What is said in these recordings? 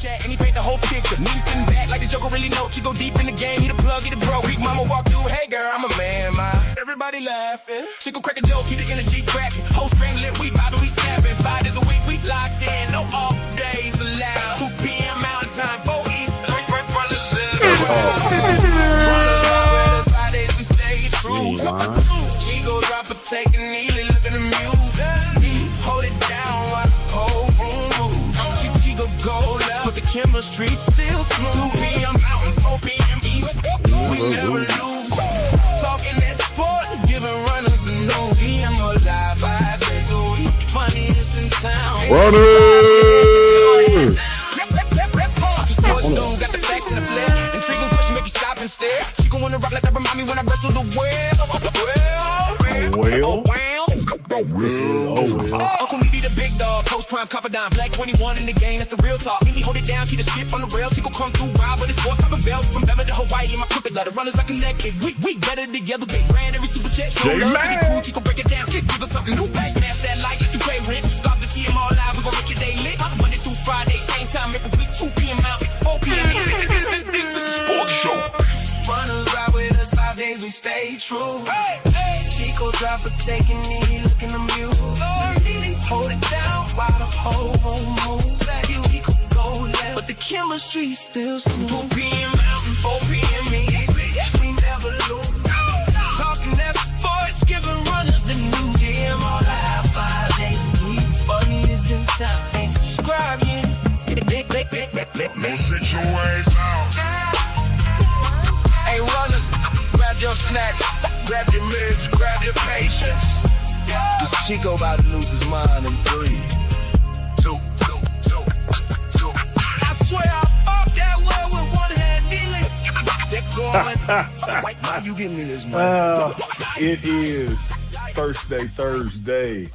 chat and he paint the whole picture. Me sitting back like the Joker really know. Chico deep in the game, he the plug, he the bro. Weak mama walk through, hey girl, I'm a man, ma. Everybody laughing. Chico crack a joke, keep the energy cracking. Whole string lit, we bobbing, we snapping. 5 days a week, we locked in, no off days allowed. 2 p.m. mountain time, 4 East. Brothers in the Brothers, 5 days we stay true. Chico drop a take a Neely, look at the music. Hold it down while the whole room moves. Chico go left, but the chemistry still smooth. 2 p.m. mountain, 4 p.m. East. We never lose. Talking that sports, giving runners the news. TMR live 5 days a week. Funniest in town. Runners! Dude got the facts in the flesh. Intriguing question, make you stop and stare. Chico wanna rock like that, remind me when I wrestle the Uncle Neely the big dog, post prime confidant, black 21 in the game, that's the real talk. Neely hold it down, keep the ship on the rails. Chico come through wild, but it's force type of belt. From Bama to Hawaii, in my crooked letter. Runners are connected, we better together. Big brand, every super chat, show love to the crew. Chico break it down, give us something new. Smash that light, you pay rent. Stop the TMR live, we gon' make your day lit. Monday through Friday, same time, every week, 2 p.m. out, 4 p.m. This the sports show. Runners ride with us 5 days, we stay true. Chico drop a take and Neely look in the muse. Hold it down while the whole room moves. Chico go left, but the chemistry still smooth. 2 p.m. mountain, 4 p.m. East. We never lose. Talking that sports, giving runners the news. TMR live 5 days a week. Funniest in town. Ain't subscribing. No sit your ways out. Hey runners, grab your snacks, grab your mints, grab your patience. This Chico about to lose his mind in 3, 2. I swear I up that way with one hand kneeling. They're going. Why you giving me this money? It is Thursday.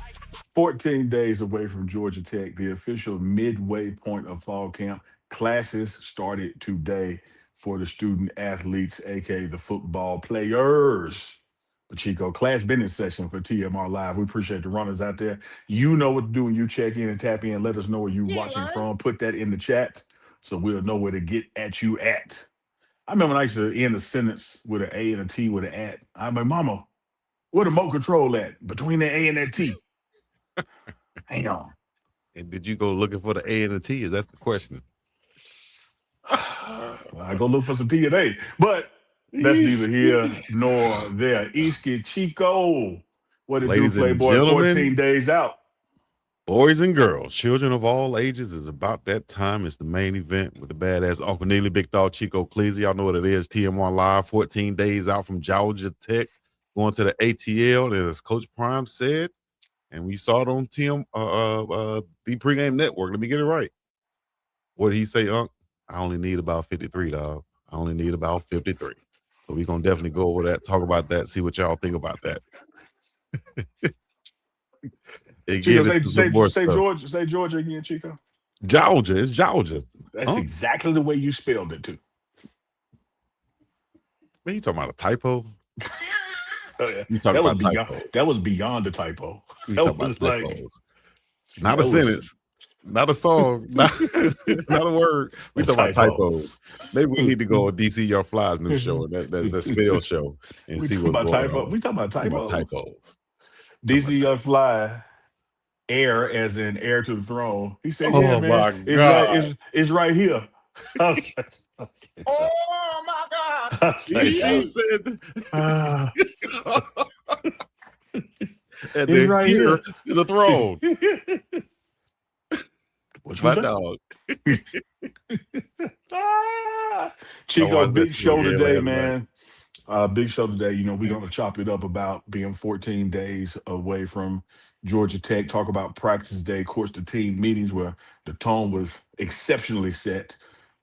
14 days away from Georgia Tech, the official midway point of fall camp. Classes started today for the student athletes, aka the football players. But Chico, class business session for TMR Live. We appreciate the runners out there. You know what to do when you check in and tap in. Let us know where you're watching from. Put that in the chat so we'll know where to get at you at. I remember when I used to end a sentence with an A and a T with an at. I'm like, Mama, where the remote control at? Between the A and that T. Hang on. And did you go looking for the A and the T? Is that the question? I go look for some T and A, but that's neither here nor there. Unk Chico, what it Ladies do, Playboy? 14 days out. Boys and girls, children of all ages, is about that time. It's the main event with the badass Uncle Neely, BiggDogg Chico, Cleasy. Y'all know what it is. TM1 Live, 14 days out from Georgia Tech, going to the ATL, as Coach Prime said, and we saw it on the pregame network. Let me get it right. What did he say, Unc? I only need about 53, dog. I only need about 53. So we're going to definitely go over that, talk about that, see what y'all think about that. Chico, say Georgia again, Chico. Georgia. It's Georgia. That's exactly the way you spelled it, too. Man, you talking about a typo? Oh, yeah. You talking about typos. That was beyond the typo. That was like not a sentence, not a song, not a word. We talking about typos. Maybe we need to go on DC Your Fly's new show, the spell show, and see what's going on. We talking about typos. DC Your Fly, heir as in heir to the throne. He said, "Oh yeah, my man, God, it's right here." Okay. Oh my God! He said, and then right here here to the throne. What's my dog? Chico, big show today, man. Big show today. You know, we're going to chop it up about being 14 days away from Georgia Tech, talk about practice day, of course, the team meetings where the tone was exceptionally set.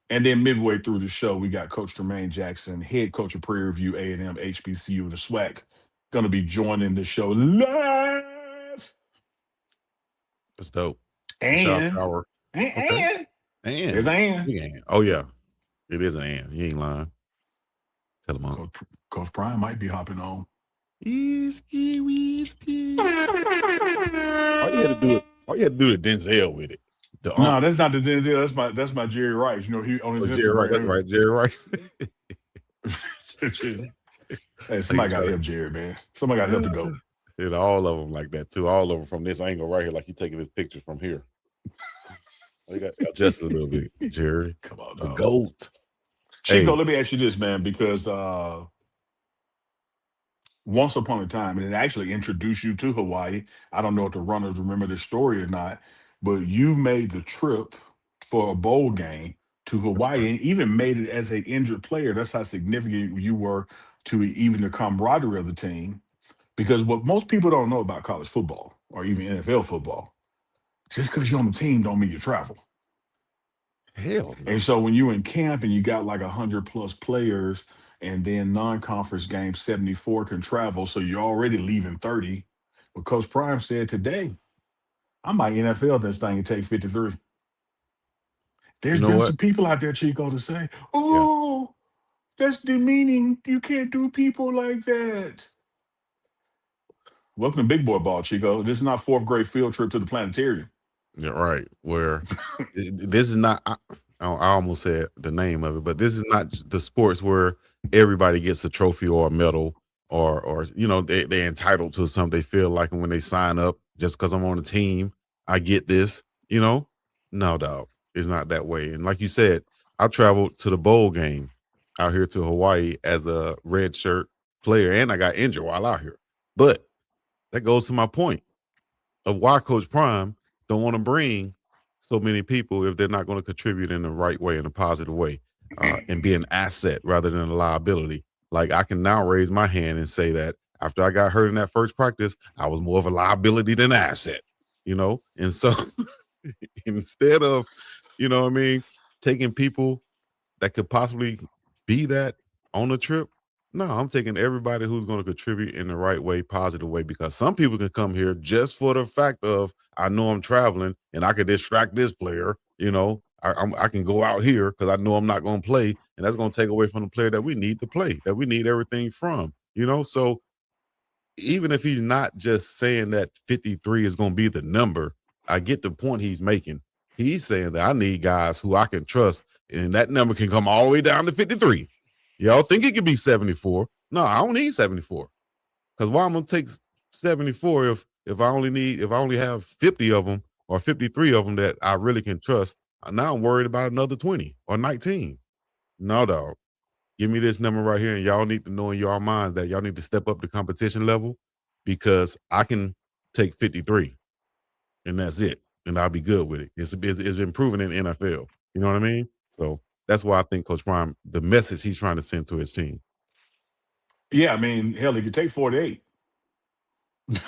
And then midway through the show, we got Coach Tremaine Jackson, head coach of Prairie View A&M, HBCU, the SWAC, going to be joining the show live. That's dope. And There's an. Oh, yeah. It is an and. You ain't lying. Tell him on. Coach Prime might be hopping on. Whiskey. All you had to do is Denzel with it. The No, Unk. that's not the Denzel. That's my Jerry Rice. You know, he on his Oh, Jerry Rice. That's Instagram. right, Jerry Rice. Hey, Like you somebody got to try help Jerry, man. Somebody got to help the goat. and all of them like that too. All of them from this angle right here, like you taking this picture from here. You got adjust a little bit, Jerry. Come on, The dog. GOAT. Chico, Hey, let me ask you this, man, because once upon a time, and it actually introduced you to Hawaii. I don't know if the runners remember this story or not, but you made the trip for a bowl game to that's Hawaii right. and even made it as an injured player. That's how significant you were to even the camaraderie of the team. Because what most people don't know about college football or even NFL football, just because you're on the team don't mean you travel. Hell And no. so when you in camp and you got like 100 plus players, and then non-conference games 74 can travel, so you're already leaving 30. But Coach Prime said today, I might NFL this thing and take 53. You There's know been what? some people out there, Chico, to say, Yeah. "Oh, that's demeaning. You can't do people like that." Welcome to big boy ball, Chico. This is not fourth grade field trip to the planetarium. Yeah, right. Where this is not. I almost said the name of it, but this is not the sports where everybody gets a trophy or a medal, or they're entitled to something they feel like when they sign up. Just because I'm on the team, I get this. You know, no, dog, it's not that way. And like you said, I traveled to the bowl game out here to Hawaii as a red shirt player, and I got injured while out here. But that goes to my point of why Coach Prime don't want to bring so many people if they're not going to contribute in the right way, in a positive way, and be an asset rather than a liability. Like I can now raise my hand and say that after I got hurt in that first practice, I was more of a liability than an asset, And so instead of, what I mean, taking people that could possibly be that on the trip? No, I'm taking everybody who's going to contribute in the right way, positive way, because some people can come here just for the fact of I know I'm traveling and I could distract this player. I can go out here because I know I'm not going to play, and that's going to take away from the player that we need to play, that we need everything from. So even if he's not just saying that 53 is going to be the number, I get the point he's making. He's saying that I need guys who I can trust, and that number can come all the way down to 53. Y'all think it could be 74? No, I don't need 74. Because why I'm gonna take 74 if I only have 50 of them or 53 of them that I really can trust? Now I'm worried about another 20 or 19. No, dog. Give me this number right here, and y'all need to know in your minds that y'all need to step up the competition level because I can take 53, and that's it, and I'll be good with it. It's been proven in the NFL. You know what I mean? So that's why I think Coach Prime, the message he's trying to send to his team. Yeah, I mean, hell, he could take 48. Right.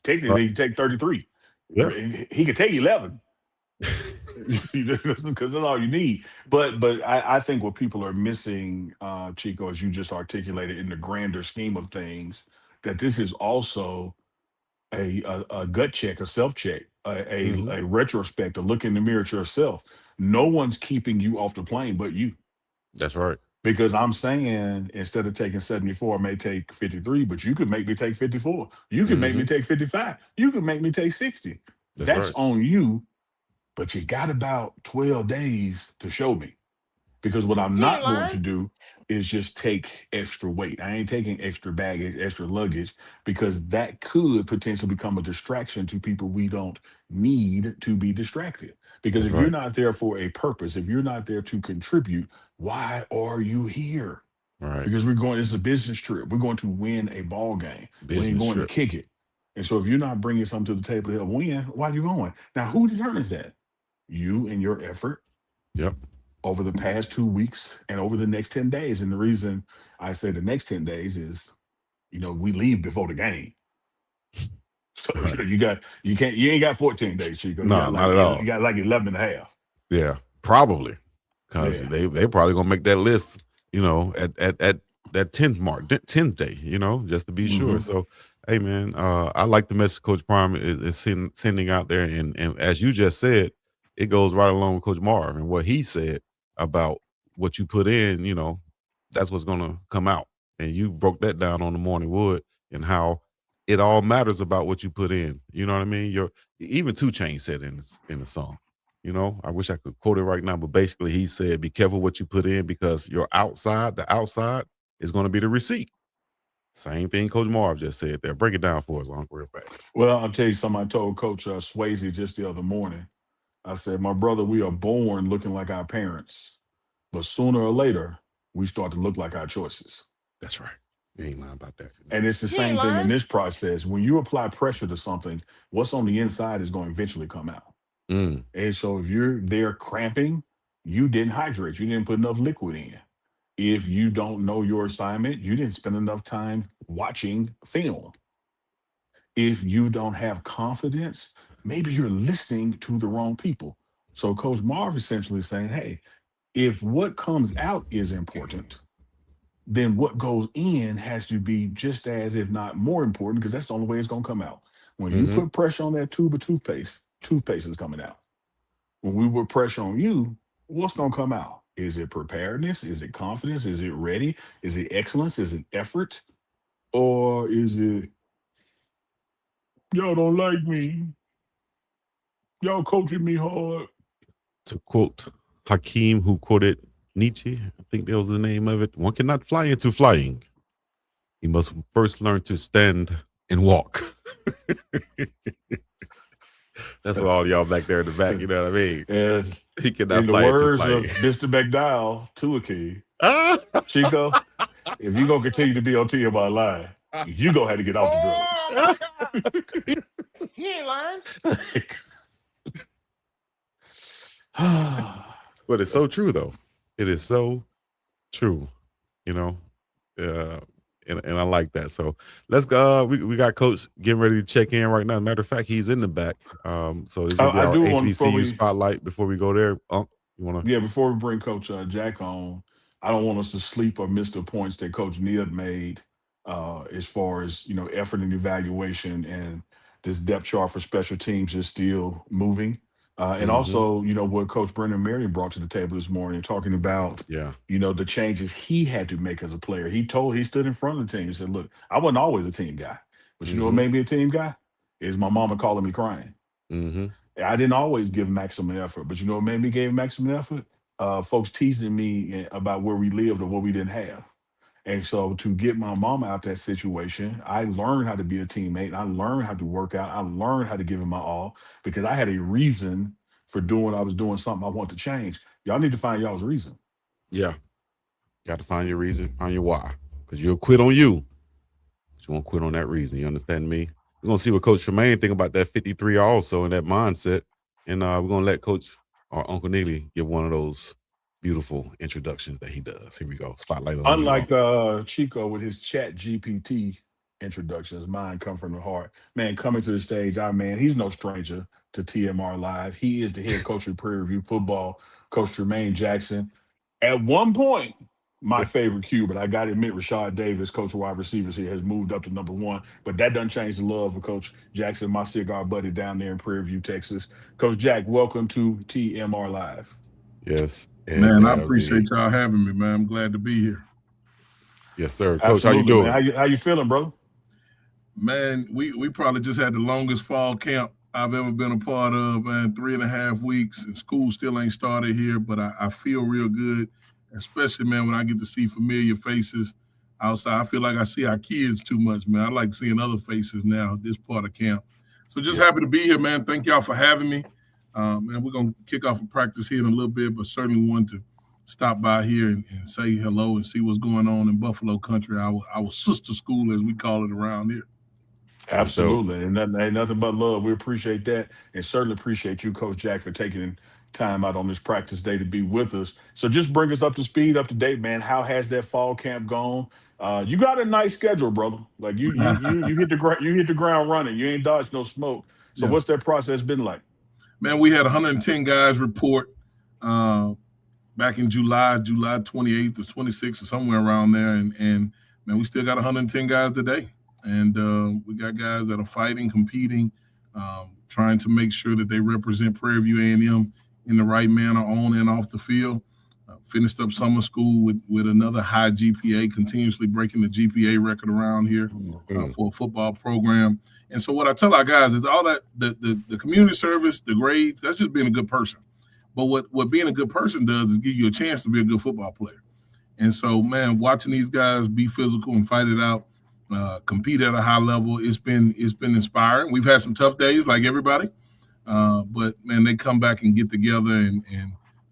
Technically, he could take 33. Yeah. He could take 11. Because that's all you need. But I think what people are missing, Chico, as you just articulated in the grander scheme of things, that this is also a gut check, a self check, Mhm. a retrospect, a look in the mirror at yourself. No one's keeping you off the plane but you. That's right. Because I'm saying instead of taking 74, I may take 53, but you could make me take 54. You could make me Mhm. take 55. You could make me take 60. That's That's right. on you, but you got about 12 days to show me. Because what I'm You ain't not going to lying. do is just take extra weight. I ain't taking extra baggage, extra luggage, because that could potentially become a distraction to people we don't need to be distracted. Because That's if you're right. not there for a purpose, if you're not there to contribute, why are you here? Right. Because we're going, it's a business trip. We're going to win a ball game. We ain't Business going to trip. kick it. And so if you're not bringing something to the table to help win, why are you going? Now, who determines that? You and your effort Yep. over the past 2 weeks and over the next 10 days. And the reason I say the next 10 days is, we leave before the game. So Right. you ain't got 14 days, Chico. You No, got not like at you all. got like 11 and a half. Yeah, probably, because Yeah. they probably gonna make that list, at that 10th mark, 10th day, just to be sure. Hmm. So, hey, man, I like the message Coach Prime is sending out there, and as you just said, it goes right along with Coach Marv and what he said about what you put in. That's what's gonna come out, and you broke that down on the morning wood and how it all matters about what you put in. You know what I mean? Even 2 Chainz said in the song. You know, I wish I could quote it right now, but basically he said, be careful what you put in because the outside is going to be the receipt. Same thing Coach Marv just said there. Break it down for us, Uncle, real fast. Well, I'll tell you something I told Coach Swayze just the other morning. I said, my brother, we are born looking like our parents, but sooner or later, we start to look like our choices. That's right. You ain't lying about that. And it's the same thing in this process. When you apply pressure to something, what's on the inside is going to eventually come out. Mm. And so if you're there cramping, you didn't hydrate. You didn't put enough liquid in. If you don't know your assignment, you didn't spend enough time watching film. If you don't have confidence, maybe you're listening to the wrong people. So Coach Marv essentially is saying, hey, if what comes out is important, then what goes in has to be just as, if not more important, because that's the only way it's going to come out. When you put pressure on that tube of toothpaste is coming out. When we put pressure on you, what's going to come out? Is it preparedness? Is it confidence? Is it ready? Is it excellence? Is it effort? Or is it, y'all don't like me? Y'all coaching me hard? To quote Hakeem, who quoted Nietzsche, I think that was the name of it. One cannot fly into flying. He must first learn to stand and walk. That's what all y'all back there in the back, you know what I mean? And he cannot in the fly into words flying. of Mr. McDowell, Tuakey, Chico, if you're going to continue to be on TMR Live, you're going to have to get off the drugs. He ain't lying. But it's so true, though. It is so true, you know, and I like that. So let's go. We got Coach getting ready to check in right now. Matter of fact, he's in the back. So this will be our HBCU spotlight before we go there. You want to? Yeah, before we bring Coach Jack on, I don't want us to sleep or miss the points that Coach Neely made as far as, you know, effort and evaluation, and this depth chart for special teams is still moving. And also, you know, what Coach Brendan Marion brought to the table this morning, talking about, you know, the changes he had to make as a player. He stood in front of the team and said, look, I wasn't always a team guy, but you know what made me a team guy? Is my mama calling me crying. I didn't always give maximum effort, but you know what made me give maximum effort? Folks teasing me about where we lived or what we didn't have. And so to get my mama out that situation, I learned how to be a teammate. I learned how to work out. I learned how to give it my all because I had a reason for doing what I was doing, something I want to change. Y'all need to find y'all's reason. Yeah. Got to find your reason, find your why. Because you'll quit on you, but you won't quit on that reason. You understand me? We're going to see what Coach Tremaine think about that 53 also and that mindset. And we're going to let Coach or Uncle Neely give one of those beautiful introductions that he does. Here we go. Spotlight on Unlike Chico with his Chat GPT introductions, mine come from the heart. Man, coming to the stage, our man, he's no stranger to TMR Live. He is the head coach of Prairie View football, Coach Tremaine Jackson. At one point, my favorite Q, but I got to admit, Rashad Davis, coach of wide receivers here, has moved up to number one. But that doesn't change the love for Coach Jackson, my cigar buddy down there in Prairie View, Texas. Coach Jack, welcome to TMR Live. Yes. Man, I appreciate y'all having me, man. I'm glad to be here. Yes, sir. Coach, how you doing? Man. How you feeling, bro? Man, we probably just had the longest fall camp I've ever been a part of, man. 3.5 weeks, and school still ain't started here, but I feel real good, especially, man, when I get to see familiar faces outside. I feel like I see our kids too much, man. I like seeing other faces now, this part of camp. So just happy to be here, man. Thank y'all for having me. Man, we're going to kick off a practice here in a little bit, but certainly want to stop by here and say hello and see what's going on in Buffalo country, our sister school, as we call it around here. Absolutely. And ain't nothing but love. We appreciate that, and certainly appreciate you, Coach Jack, for taking time out on this practice day to be with us. So just bring us up to speed, up to date, man. How has that fall camp gone? You got a nice schedule, brother. Like you hit the ground running. You ain't dodged no smoke. So what's that process been like? Man, we had 110 guys report back in July 28th or 26th or somewhere around there. And man, we still got 110 guys today. And we got guys that are fighting, competing, trying to make sure that they represent Prairie View A&M in the right manner on and off the field. Finished up summer school with another high GPA, continuously breaking the GPA record around here for a football program. And so what I tell our guys is all that the community service, the grades, that's just being a good person. But what being a good person does is give you a chance to be a good football player. And so, man, watching these guys be physical and fight it out, compete at a high level, it's been inspiring. We've had some tough days like everybody, but man, they come back and get together and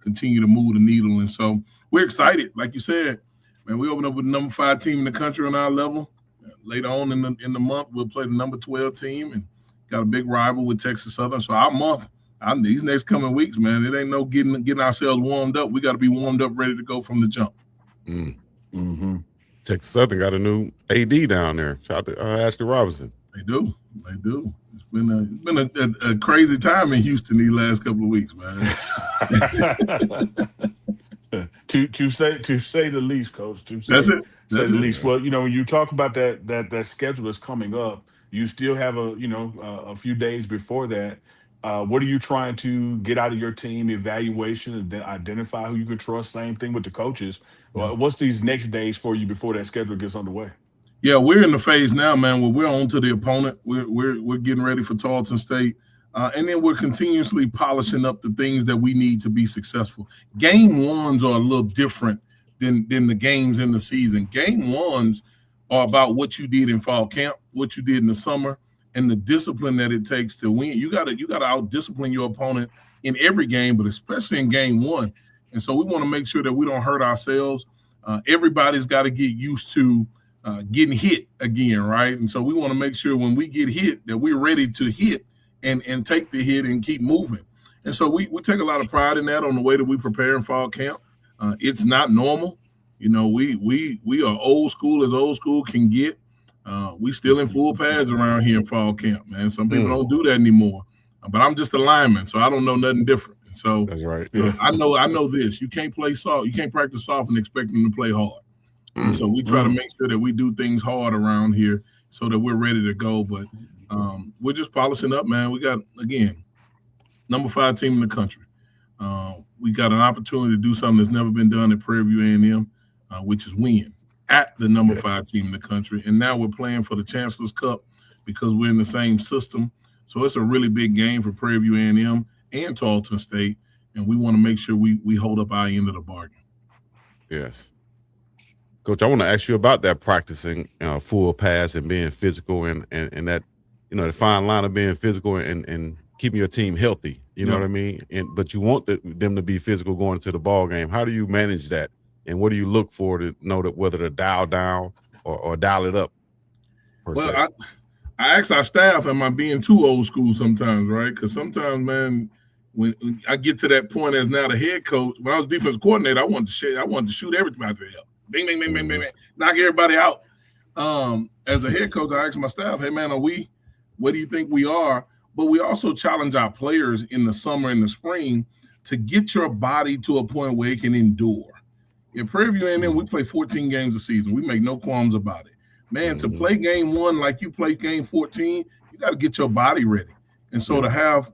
continue to move the needle. And so we're excited. Like you said, man, we open up with the number 5 team in the country on our level. Later on in the month, we'll play the number 12 team and got a big rival with Texas Southern. So our month, these next coming weeks, man, it ain't no getting ourselves warmed up. We got to be warmed up, ready to go from the jump. Mm-hmm. Texas Southern got a new AD down there. Shout out to Ashley Robinson. They do. It's been a crazy time in Houston these last couple of weeks, man. to say the least, Coach. Say the least. Well, when you talk about that schedule that's coming up, you still have a few days before that. What are you trying to get out of your team evaluation and then identify who you can trust? Same thing with the coaches. Yeah. What's these next days for you before that schedule gets underway? Yeah, we're in the phase now, man, where we're on to the opponent. We're getting ready for Tarleton State. And then we're continuously polishing up the things that we need to be successful. Game ones are a little different than the games in the season. Game ones are about what you did in fall camp, what you did in the summer, and the discipline that it takes to win. You gotta out-discipline your opponent in every game, but especially in game one. And so we want to make sure that we don't hurt ourselves. Everybody's got to get used to getting hit again, right? And so we want to make sure when we get hit that we're ready to hit and take the hit and keep moving. And so we take a lot of pride in that on the way that we prepare in fall camp. It's not normal. We are old school as old school can get. We still in full pads around here in fall camp, man. Some people don't do that anymore. But I'm just a lineman, so I don't know nothing different. So that's right. I know this. You can't play soft. You can't practice soft and expect them to play hard. And so we try to make sure that we do things hard around here so that we're ready to go. But we're just polishing up, man. We got, again, number 5 team in the country. We got an opportunity to do something that's never been done at Prairie View A&M, which is win at the number 5 team in the country. And now we're playing for the Chancellor's Cup because we're in the same system. So it's a really big game for Prairie View A&M and Tarleton State, and we want to make sure we hold up our end of the bargain. Yes. Coach, I want to ask you about that practicing full pass and being physical and that, the fine line of being physical and keeping your team healthy. You know what I mean? But you want them to be physical going into the ball game. How do you manage that? And what do you look for to know that whether to dial down or dial it up? Well, I ask our staff, am I being too old school sometimes, right? Because sometimes, man, when I get to that point as now the head coach, when I was defensive coordinator, I wanted to shoot everybody to hell. Bing, bing, bing, bing, bing, bing, knock everybody out. As a head coach, I ask my staff, hey, man, what do you think we are? But we also challenge our players in the summer and the spring to get your body to a point where it can endure. In Prairie View A&M, we play 14 games a season. We make no qualms about it. Man, to play game 1 like you play game 14, you got to get your body ready. And so to have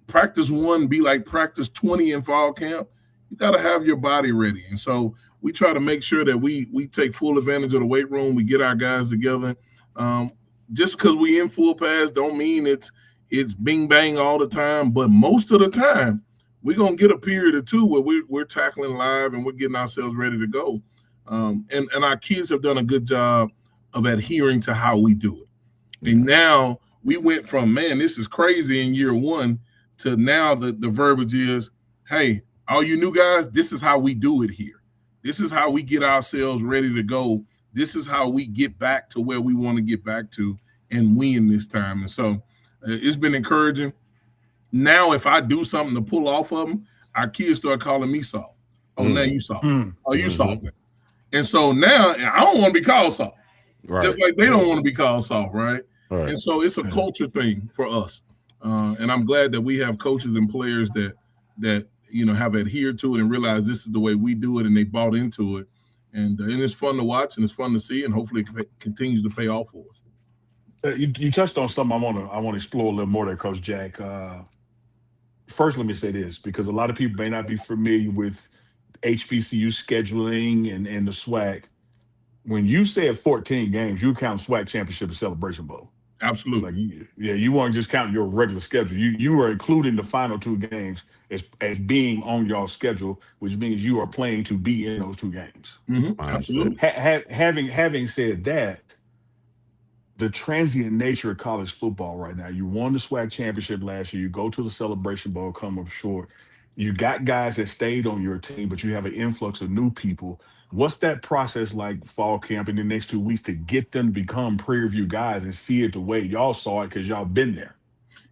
practice 1 be like practice 20 in fall camp, you got to have your body ready. And so we try to make sure that we take full advantage of the weight room. We get our guys together. Just because we in full pass don't mean it's bing bang all the time, but most of the time we're gonna get a period or two where we're tackling live and we're getting ourselves ready to go. And our kids have done a good job of adhering to how we do it. And now we went from, man, this is crazy in year 1 to now the verbiage is, hey, all you new guys, this is how we do it here. This is how we get ourselves ready to go. This is how we get back to where we want to get back to and win this time. And so it's been encouraging. Now, if I do something to pull off of them, our kids start calling me soft. Oh, now you soft. Oh, you soft. And so now I don't want to be called soft. Right. Just like they don't want to be called soft, right? And so it's a culture thing for us. And I'm glad that we have coaches and players that have adhered to it and realized this is the way we do it, and they bought into it. And it's fun to watch and it's fun to see, and hopefully it continues to pay off for us. You touched on something I want to explore a little more there, Coach Jack. First, let me say this, because a lot of people may not be familiar with HBCU scheduling and the SWAC. When you said 14 games, you count SWAC Championship and Celebration Bowl. Absolutely. You weren't just counting your regular schedule. You were including the final 2 games as being on your schedule, which means you are playing to be in those 2 games. Absolutely. Having said that, the transient nature of college football right now. You won the SWAC championship last year. You go to the Celebration Bowl, come up short. You got guys that stayed on your team, but you have an influx of new people. What's that process like, fall camp in the next 2 weeks, to get them to become Prairie View guys and see it the way y'all saw it because y'all been there?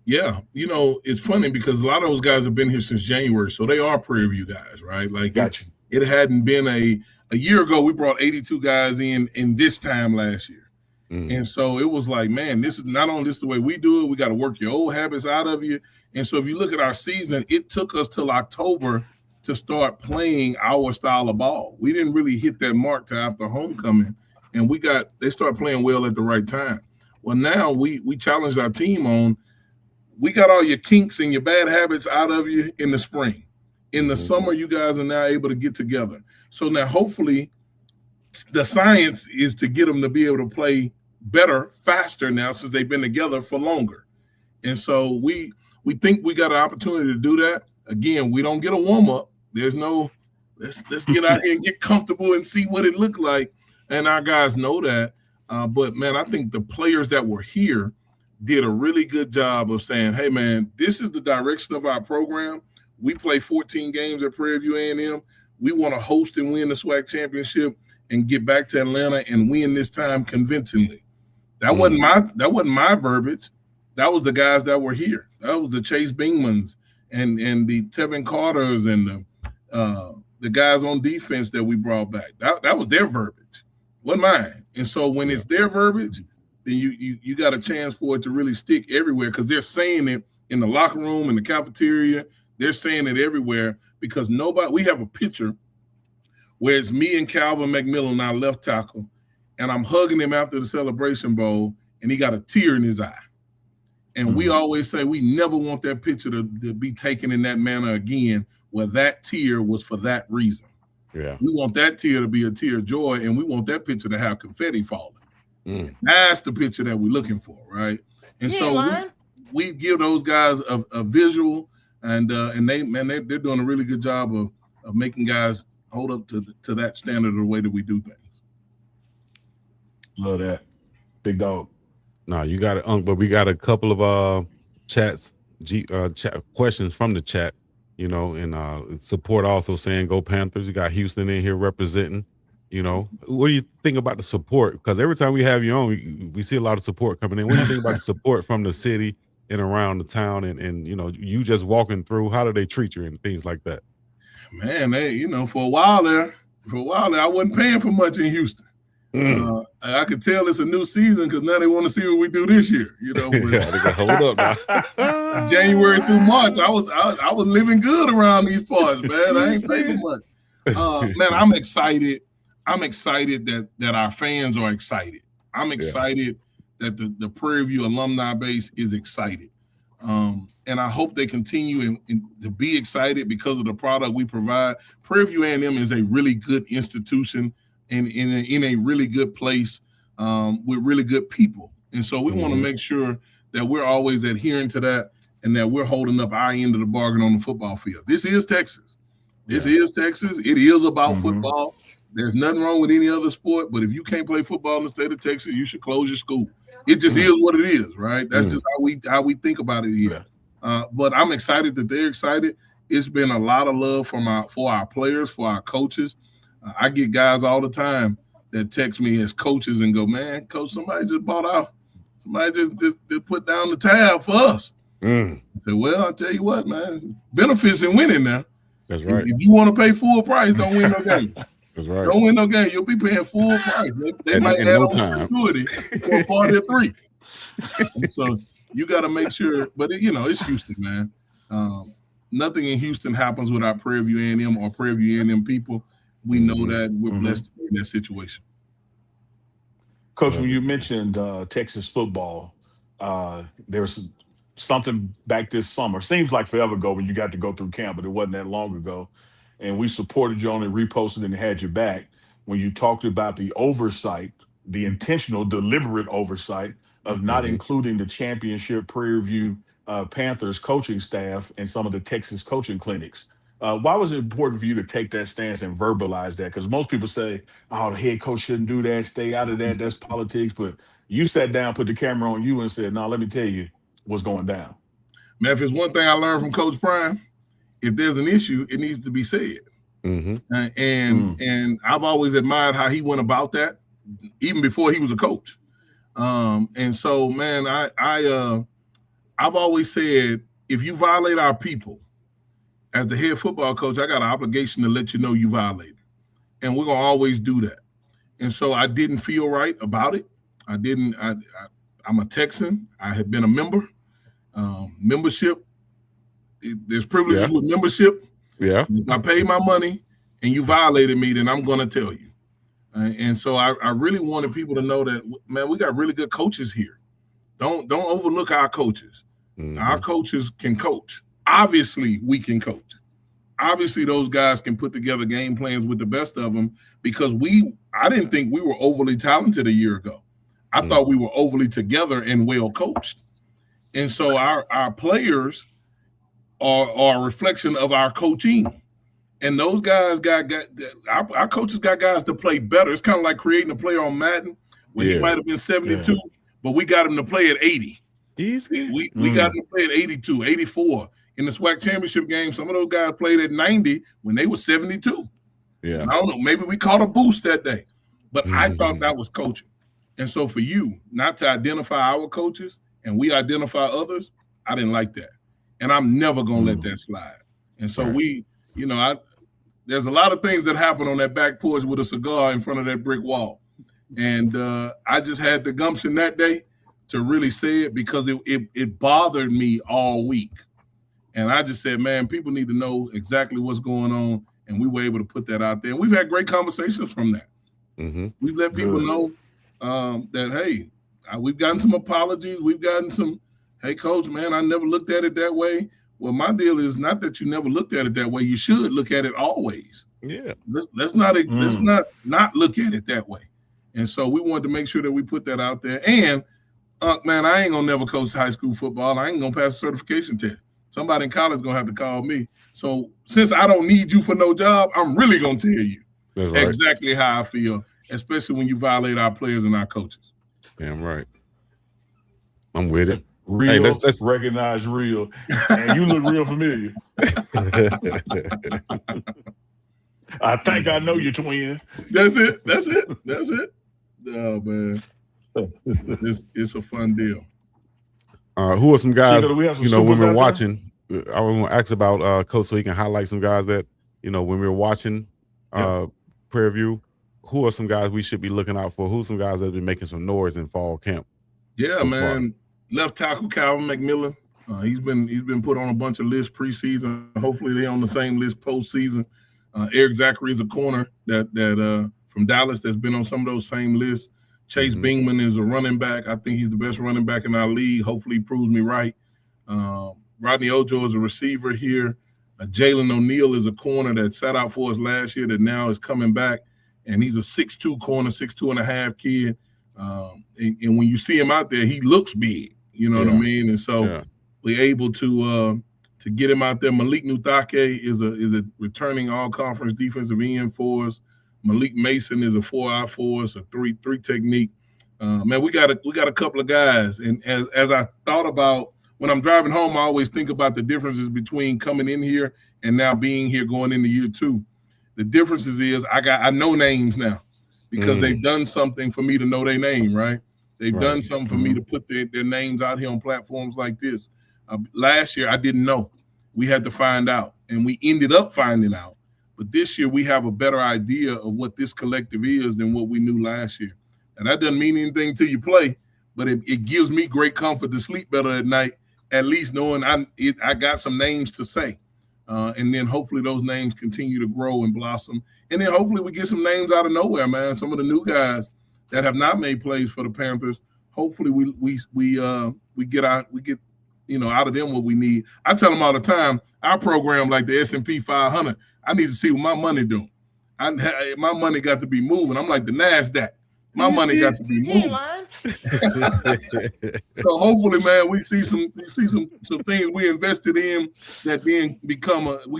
Yeah, it's funny because a lot of those guys have been here since January, so they are Prairie View guys, right? Like Got you. It hadn't been a year ago. We brought 82 guys in this time last year. And so it was like, man, this is not only this the way we do it, we got to work your old habits out of you. And so if you look at our season, it took us till October to start playing our style of ball. We didn't really hit that mark till after homecoming, and they started playing well at the right time. Well, now we challenged our team on, we got all your kinks and your bad habits out of you in the spring. In the summer, you guys are now able to get together. So now hopefully the science is to get them to be able to play better, faster now, since they've been together for longer. And so we think we got an opportunity to do that. Again, we don't get a warm-up. There's no, let's get out here and get comfortable and see what it looked like. And our guys know that. But, man, I think the players that were here did a really good job of saying, hey, man, this is the direction of our program. We play 14 games at Prairie View A&M. We want to host and win the SWAC championship and get back to Atlanta and win this time convincingly. That wasn't my verbiage. That was the guys that were here. That was the Chase Bingmans and the Tevin Carters and the guys on defense that we brought back. That was their verbiage, wasn't mine. And so when it's their verbiage, then you got a chance for it to really stick everywhere, because they're saying it in the locker room, in the cafeteria. They're saying it everywhere, because we have a picture where it's me and Calvin McMillan, our left tackle, and I'm hugging him after the Celebration Bowl, and he got a tear in his eye. And we always say we never want that picture to be taken in that manner again, where that tear was for that reason. Yeah. We want that tear to be a tear of joy, and we want that picture to have confetti falling. That's the picture that we're looking for, right? And we give those guys a visual, and they're doing a really good job of making guys hold up to that standard of the way that we do things. Love that. Big dog. No, you got it, Unk, but we got a couple of chat questions from the chat, and support also saying go Panthers. You got Houston in here representing. What do you think about the support? Because every time we have you on, we see a lot of support coming in. What do you think about the support from the city and around the town, and you just walking through? How do they treat you and things like that? Man, for a while there, I wasn't paying for much in Houston. I could tell it's a new season because now they want to see what we do this year. But they can hold up now. January through March, I was living good around these parts, man. I ain't paying for much. Man, I'm excited. I'm excited that our fans are excited. I'm excited that the Prairie View alumni base is excited. And I hope they continue to be excited because of the product we provide. Prairie View A&M is a really good institution and in a really good place with really good people. And so we want to make sure that we're always adhering to that and that we're holding up our end of the bargain on the football field. This is Texas. This is Texas. It is about football. There's nothing wrong with any other sport, but if you can't play football in the state of Texas, you should close your school. It just is what it is, right? That's just how we think about it here. But I'm excited that they're excited. It's been a lot of love for our players, for our coaches. I get guys all the time that text me as coaches and go, man, coach, somebody just put down the tab for us. I said, well, I'll tell you what, man, benefits in winning now. That's right. If you want to pay full price, don't win no game. That's right. Don't win no game. You'll be paying full price. They might add on gratuity for a party of 3. So you got to make sure. But it's Houston, man. Nothing in Houston happens without Prairie View A&M or Prairie View A&M people. We know that we're blessed to be in that situation. Coach, when you mentioned Texas football, there was something back this summer. Seems like forever ago when you got to go through camp, but it wasn't that long ago. And we supported you on it, reposted and had your back when you talked about the oversight, the intentional, deliberate oversight of not including the championship Prairie View Panthers coaching staff and some of the Texas coaching clinics. Why was it important for you to take that stance and verbalize that? Because most people say, "Oh, the head coach shouldn't do that. Stay out of that. That's politics." But you sat down, put the camera on you, and said, "No, let me tell you what's going down." Man, if it's one thing I learned from Coach Prime, if there's an issue, it needs to be said. And I've always admired how he went about that, even before he was a coach. And so, man, I've always said, if you violate our people, as the head football coach, I got an obligation to let you know you violated, and we're gonna always do that. And so I didn't feel right about it. I'm a Texan. I had been a member. Membership, there's privileges with membership. Yeah. If I paid my money and you violated me, then I'm going to tell you. And so I really wanted people to know that, man, we got really good coaches here. Don't overlook our coaches. Our coaches can coach. Obviously, we can coach. Obviously, those guys can put together game plans with the best of them, because I didn't think we were overly talented a year ago. I thought we were overly together and well coached. And so our players are a reflection of our coaching. And those guys our coaches got guys to play better. It's kind of like creating a player on Madden where he might have been 72, but we got him to play at 80. Easy. We got him to play at 82, 84. In the SWAC championship game, some of those guys played at 90 when they were 72. Yeah. And I don't know, maybe we caught a boost that day, but I thought that was coaching. And so for you not to identify our coaches and we identify others, I didn't like that. And I'm never going to let that slide. And so there's a lot of things that happen on that back porch with a cigar in front of that brick wall. And I just had the gumption that day to really say it, because it bothered me all week. And I just said, man, people need to know exactly what's going on. And we were able to put that out there. And we've had great conversations from that. We've let people know that, hey, we've gotten some apologies. We've gotten some, hey, coach, man, I never looked at it that way. Well, my deal is not that you never looked at it that way. You should look at it always. Yeah. Let's not look at it that way. And so we wanted to make sure that we put that out there. And, man, I ain't going to never coach high school football. I ain't going to pass a certification test. Somebody in college is going to have to call me. So since I don't need you for no job, I'm really going to tell you exactly how I feel, especially when you violate our players and our coaches. Damn right. I'm with it. Real, hey, let's recognize real. And you look real familiar. I think I know you, twin. That's it. Oh, man. It's a fun deal. Who are some guys, Chico, when we're watching, I want to ask about Coach so he can highlight some guys that, when we're watching Prairie View, who are some guys we should be looking out for? Who's some guys that have been making some noise in fall camp? Yeah, so man. Left tackle Calvin McMillan. He's been put on a bunch of lists preseason. Hopefully they're on the same list postseason. Eric Zachary is a corner that from Dallas that's been on some of those same lists. Chase Bingman is a running back. I think he's the best running back in our league. Hopefully he proves me right. Rodney Ojo is a receiver here. Jalen O'Neal is a corner that sat out for us last year that now is coming back. And he's a 6'2" corner, 6'2.5" kid. And when you see him out there, he looks big. You know what I mean? And so we're able to get him out there. Malik Nuthake is a returning all-conference defensive end for us. Malik Mason is a 4-out for us, a 3-3 technique. Man, we got a couple of guys. And as I thought about when I'm driving home, I always think about the differences between coming in here and now being here going into year 2. The differences is I know names now because they've done something for me to know their name, right? They've done something for me to put their names out here on platforms like this. Last year, I didn't know. We had to find out, and we ended up finding out. But this year, we have a better idea of what this collective is than what we knew last year. And that doesn't mean anything till you play, but it gives me great comfort to sleep better at night, at least knowing I got some names to say. And then hopefully those names continue to grow and blossom. And then hopefully we get some names out of nowhere, man. Some of the new guys that have not made plays for the Panthers. Hopefully we get out of them what we need. I tell them all the time, our program like the S&P 500, I need to see what my money doing. My money got to be moving. I'm like the NASDAQ. My money got to be moving. So hopefully, man, we see some things we invested in that then we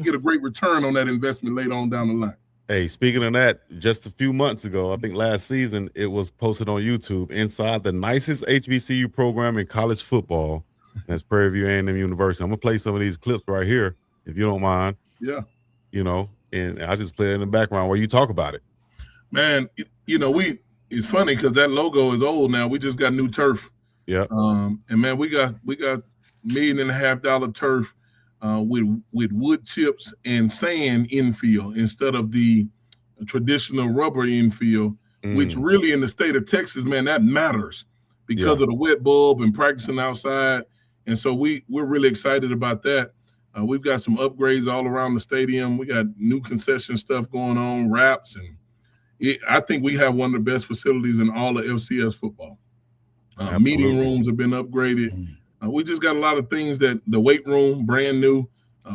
get a great return on that investment later on down the line. Hey, speaking of that, just a few months ago, I think last season, it was posted on YouTube inside the nicest HBCU program in college football. That's Prairie View A&M University. I'm gonna play some of these clips right here, if you don't mind. Yeah. And I just play it in the background where you talk about it. Man, it's funny because that logo is old now. We just got new turf. Yeah. And man, we got $1.5 million turf with wood chips and sand infield instead of the traditional rubber infield, which really in the state of Texas, man, that matters because of the wet bulb and practicing outside. And so we're really excited about that. We've got some upgrades all around the stadium. We got new concession stuff going on, wraps, and I think we have one of the best facilities in all of FCS football. Meeting rooms have been upgraded. We just got a lot of things that the weight room, brand new,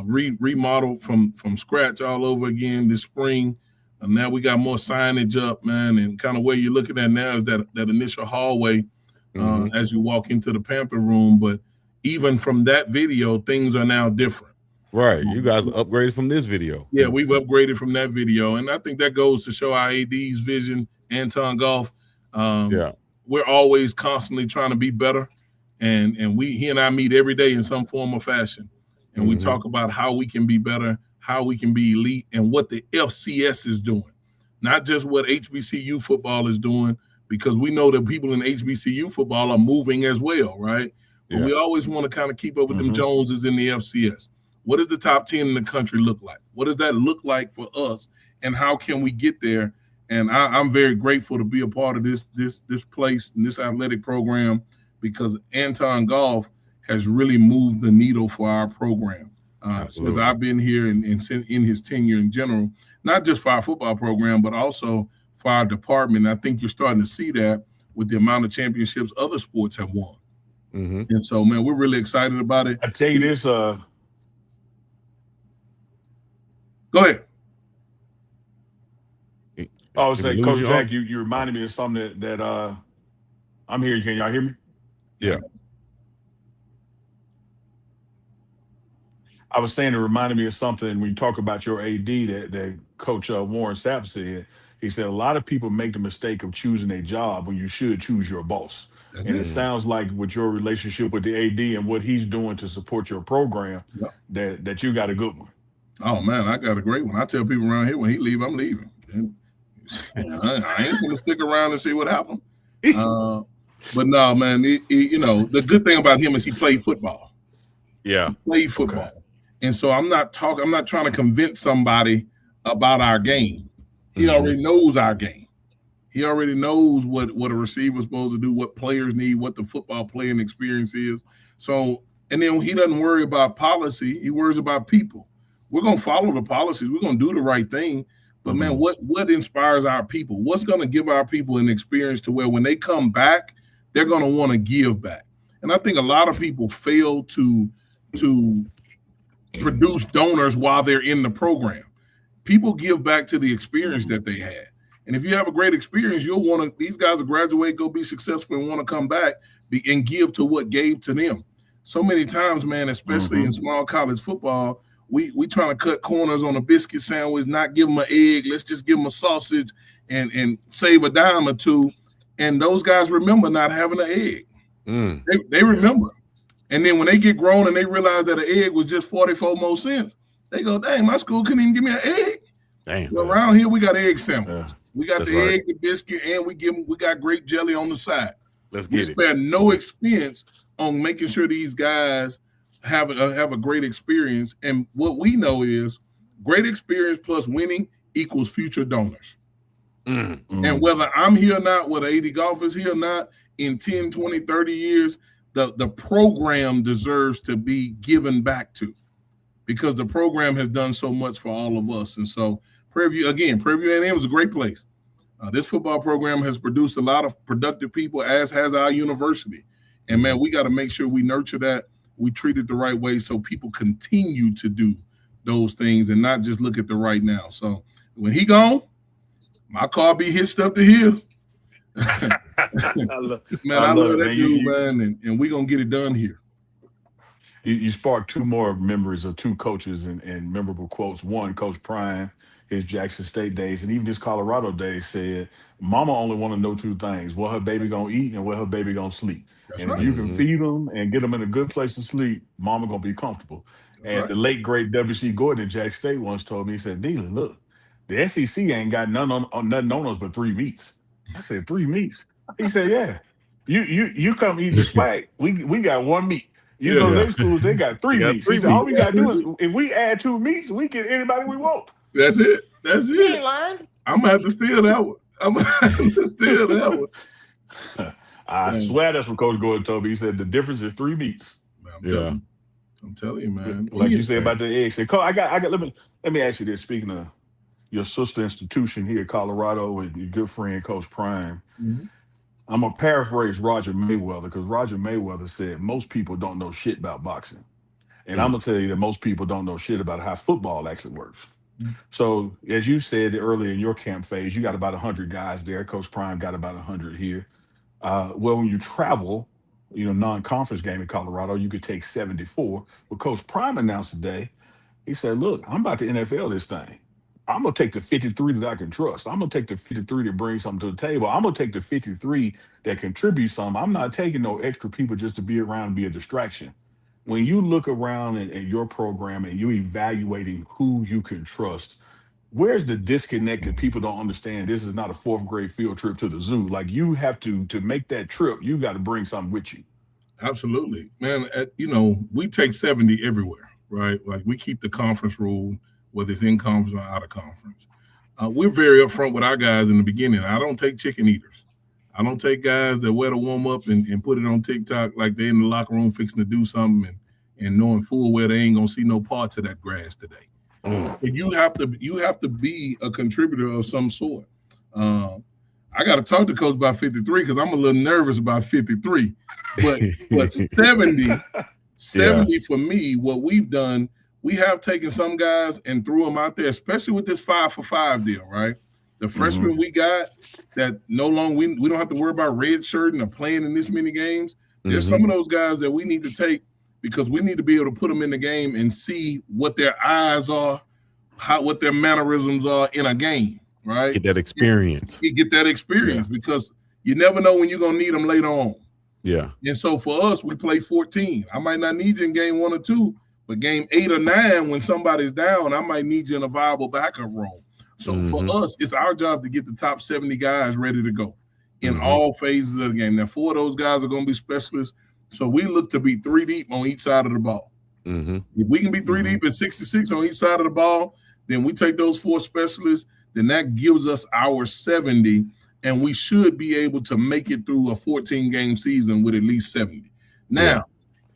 remodeled from scratch all over again this spring. Now we got more signage up, man, and kind of where you're looking at now is that initial hallway as you walk into the Panther room. But even from that video, things are now different. Right. You guys upgraded from this video. Yeah, we've upgraded from that video. And I think that goes to show our AD's vision, Anton Golf. We're always constantly trying to be better. And he and I meet every day in some form or fashion. And we talk about how we can be better, how we can be elite, and what the FCS is doing. Not just what HBCU football is doing, because we know that people in HBCU football are moving as well, right? But we always want to kind of keep up with them Joneses in the FCS. What does the top 10 in the country look like? What does that look like for us? And how can we get there? And I'm very grateful to be a part of this place and this athletic program, because Anton Golf has really moved the needle for our program since I've been here and in his tenure in general, not just for our football program, but also for our department. I think you're starting to see that with the amount of championships other sports have won. And so, man, we're really excited about it. I tell you this, Go ahead. I was saying, Coach Jack, you reminded me of something that I'm here. Can y'all hear me? Yeah. I was saying it reminded me of something when you talk about your AD that Coach Warren Sapp said. He said a lot of people make the mistake of choosing a job when you should choose your boss. It sounds like with your relationship with the AD and what he's doing to support your program, that you got a good one. Oh, man, I got a great one. I tell people around here when he leave, I'm leaving. And, I ain't going to stick around and see what happened. But no, man, the good thing about him is he played football. Yeah. He played football. Okay. And so I'm not trying to convince somebody about our game. He already knows our game. He already knows what a receiver's supposed to do, what players need, what the football playing experience is. So, and then he doesn't worry about policy. He worries about people. We're going to follow the policies. We're going to do the right thing. But, man, what inspires our people? What's going to give our people an experience to where when they come back, they're going to want to give back? And I think a lot of people fail to produce donors while they're in the program. People give back to the experience that they had. And if you have a great experience, you'll want to – these guys will graduate, go be successful, and want to come back and give to what gave to them. So many times, man, especially in small college football – we trying to cut corners on a biscuit sandwich, not give them an egg. Let's just give them a sausage and save a dime or two. And those guys remember not having an egg. They remember. And then when they get grown and they realize that an egg was just 44 more cents, they go, dang, my school couldn't even give me an egg. Dang. So around here, we got egg sandwiches. We got the egg, the biscuit, and we got grape jelly on the side. Let's get it. We spare no expense on making sure these guys have a great experience. And what we know is great experience plus winning equals future donors. And whether I'm here or not, whether AD Golf is here or not, in 10, 20, 30 years, the program deserves to be given back to, because the program has done so much for all of us. And so Prairie View A&M is a great place. This football program has produced a lot of productive people, as has our university. And, man, we got to make sure we nurture that. We treat it the right way so people continue to do those things and not just look at the right now. So when he gone, my car be hitched up to here. I love that man. dude, man, and we're gonna get it done here. You sparked two more memories of two coaches and memorable quotes. One, Coach Prime, his Jackson State days, and even his Colorado days said, "Mama only want to know two things: what her baby gonna eat and where her baby gonna sleep. That's And if right. you can feed them and get them in a good place to sleep, Mama gonna be comfortable." That's And right. the late great W.C. Gordon at Jack State once told me, he said, "Neely, look, the SEC ain't got nothing on us but three meats." I said, "Three meats?" He said, "Yeah. You come eat the swag. We got one meat. You go to Yeah. their schools, they got three got meats." three He said, "All we meats. gotta do is if we add two meats, we get anybody we want." That's it. That's He ain't it. lying. I'm gonna have to steal that one. I'm gonna have to steal that one. I Man. swear that's what Coach Gordon told me. He said the difference is three meats. Man, Yeah. I'm telling you, man. Like you said about the eggs. Said, "Coach, I got let me ask you this. Speaking of your sister institution here in Colorado with your good friend Coach Prime, Mhm. I'm gonna paraphrase Roger Mayweather because Roger Mayweather said most people don't know shit about boxing. And I'm gonna tell you that most people don't know shit about how football actually works. Mm. So, as you said earlier in your camp phase, you got about 100 guys there. Coach Prime got about 100 here. Well, when you travel, non-conference game in Colorado, you could take 74. But Coach Prime announced today, he said, "Look, I'm about to NFL this thing. I'm gonna take the 53 that I can trust. I'm gonna take the 53 that brings something to the table. I'm gonna take the 53 that contributes some. I'm not taking no extra people just to be around and be a distraction." When you look around at your program and you're evaluating who you can trust, where's the disconnect that people don't understand? This is not a fourth grade field trip to the zoo. Like you have to make that trip, you got to bring something with you. Absolutely, man. We take 70 everywhere, right? Like we keep the conference rule, whether it's in conference or out of conference. We're very upfront with our guys in the beginning. I don't take chicken eaters. I don't take guys that wear the warm up and put it on TikTok like they in the locker room fixing to do something and knowing full well they ain't gonna see no parts of that grass today. But you have to be a contributor of some sort. I got to talk to coach about 53 because I'm a little nervous about 53. But 70 for me, what we've done, we have taken some guys and threw them out there, especially with this 5-for-5 deal, right? The freshmen we got that no longer we don't have to worry about red shirting or playing in this many games. There's some of those guys that we need to take because we need to be able to put them in the game and see what their eyes are, what their mannerisms are in a game, right? Get that experience. Get that experience because you never know when you're going to need them later on. Yeah. And so for us, we play 14. I might not need you in game 1 or 2, but game 8 or 9, when somebody's down, I might need you in a viable backup role. So for us, it's our job to get the top 70 guys ready to go in all phases of the game. Now, 4 of those guys are going to be specialists. So we look to be 3 deep on each side of the ball. If we can be 3 deep and 66 on each side of the ball, then we take those 4 specialists, then that gives us our 70, and we should be able to make it through a 14-game season with at least 70. Now,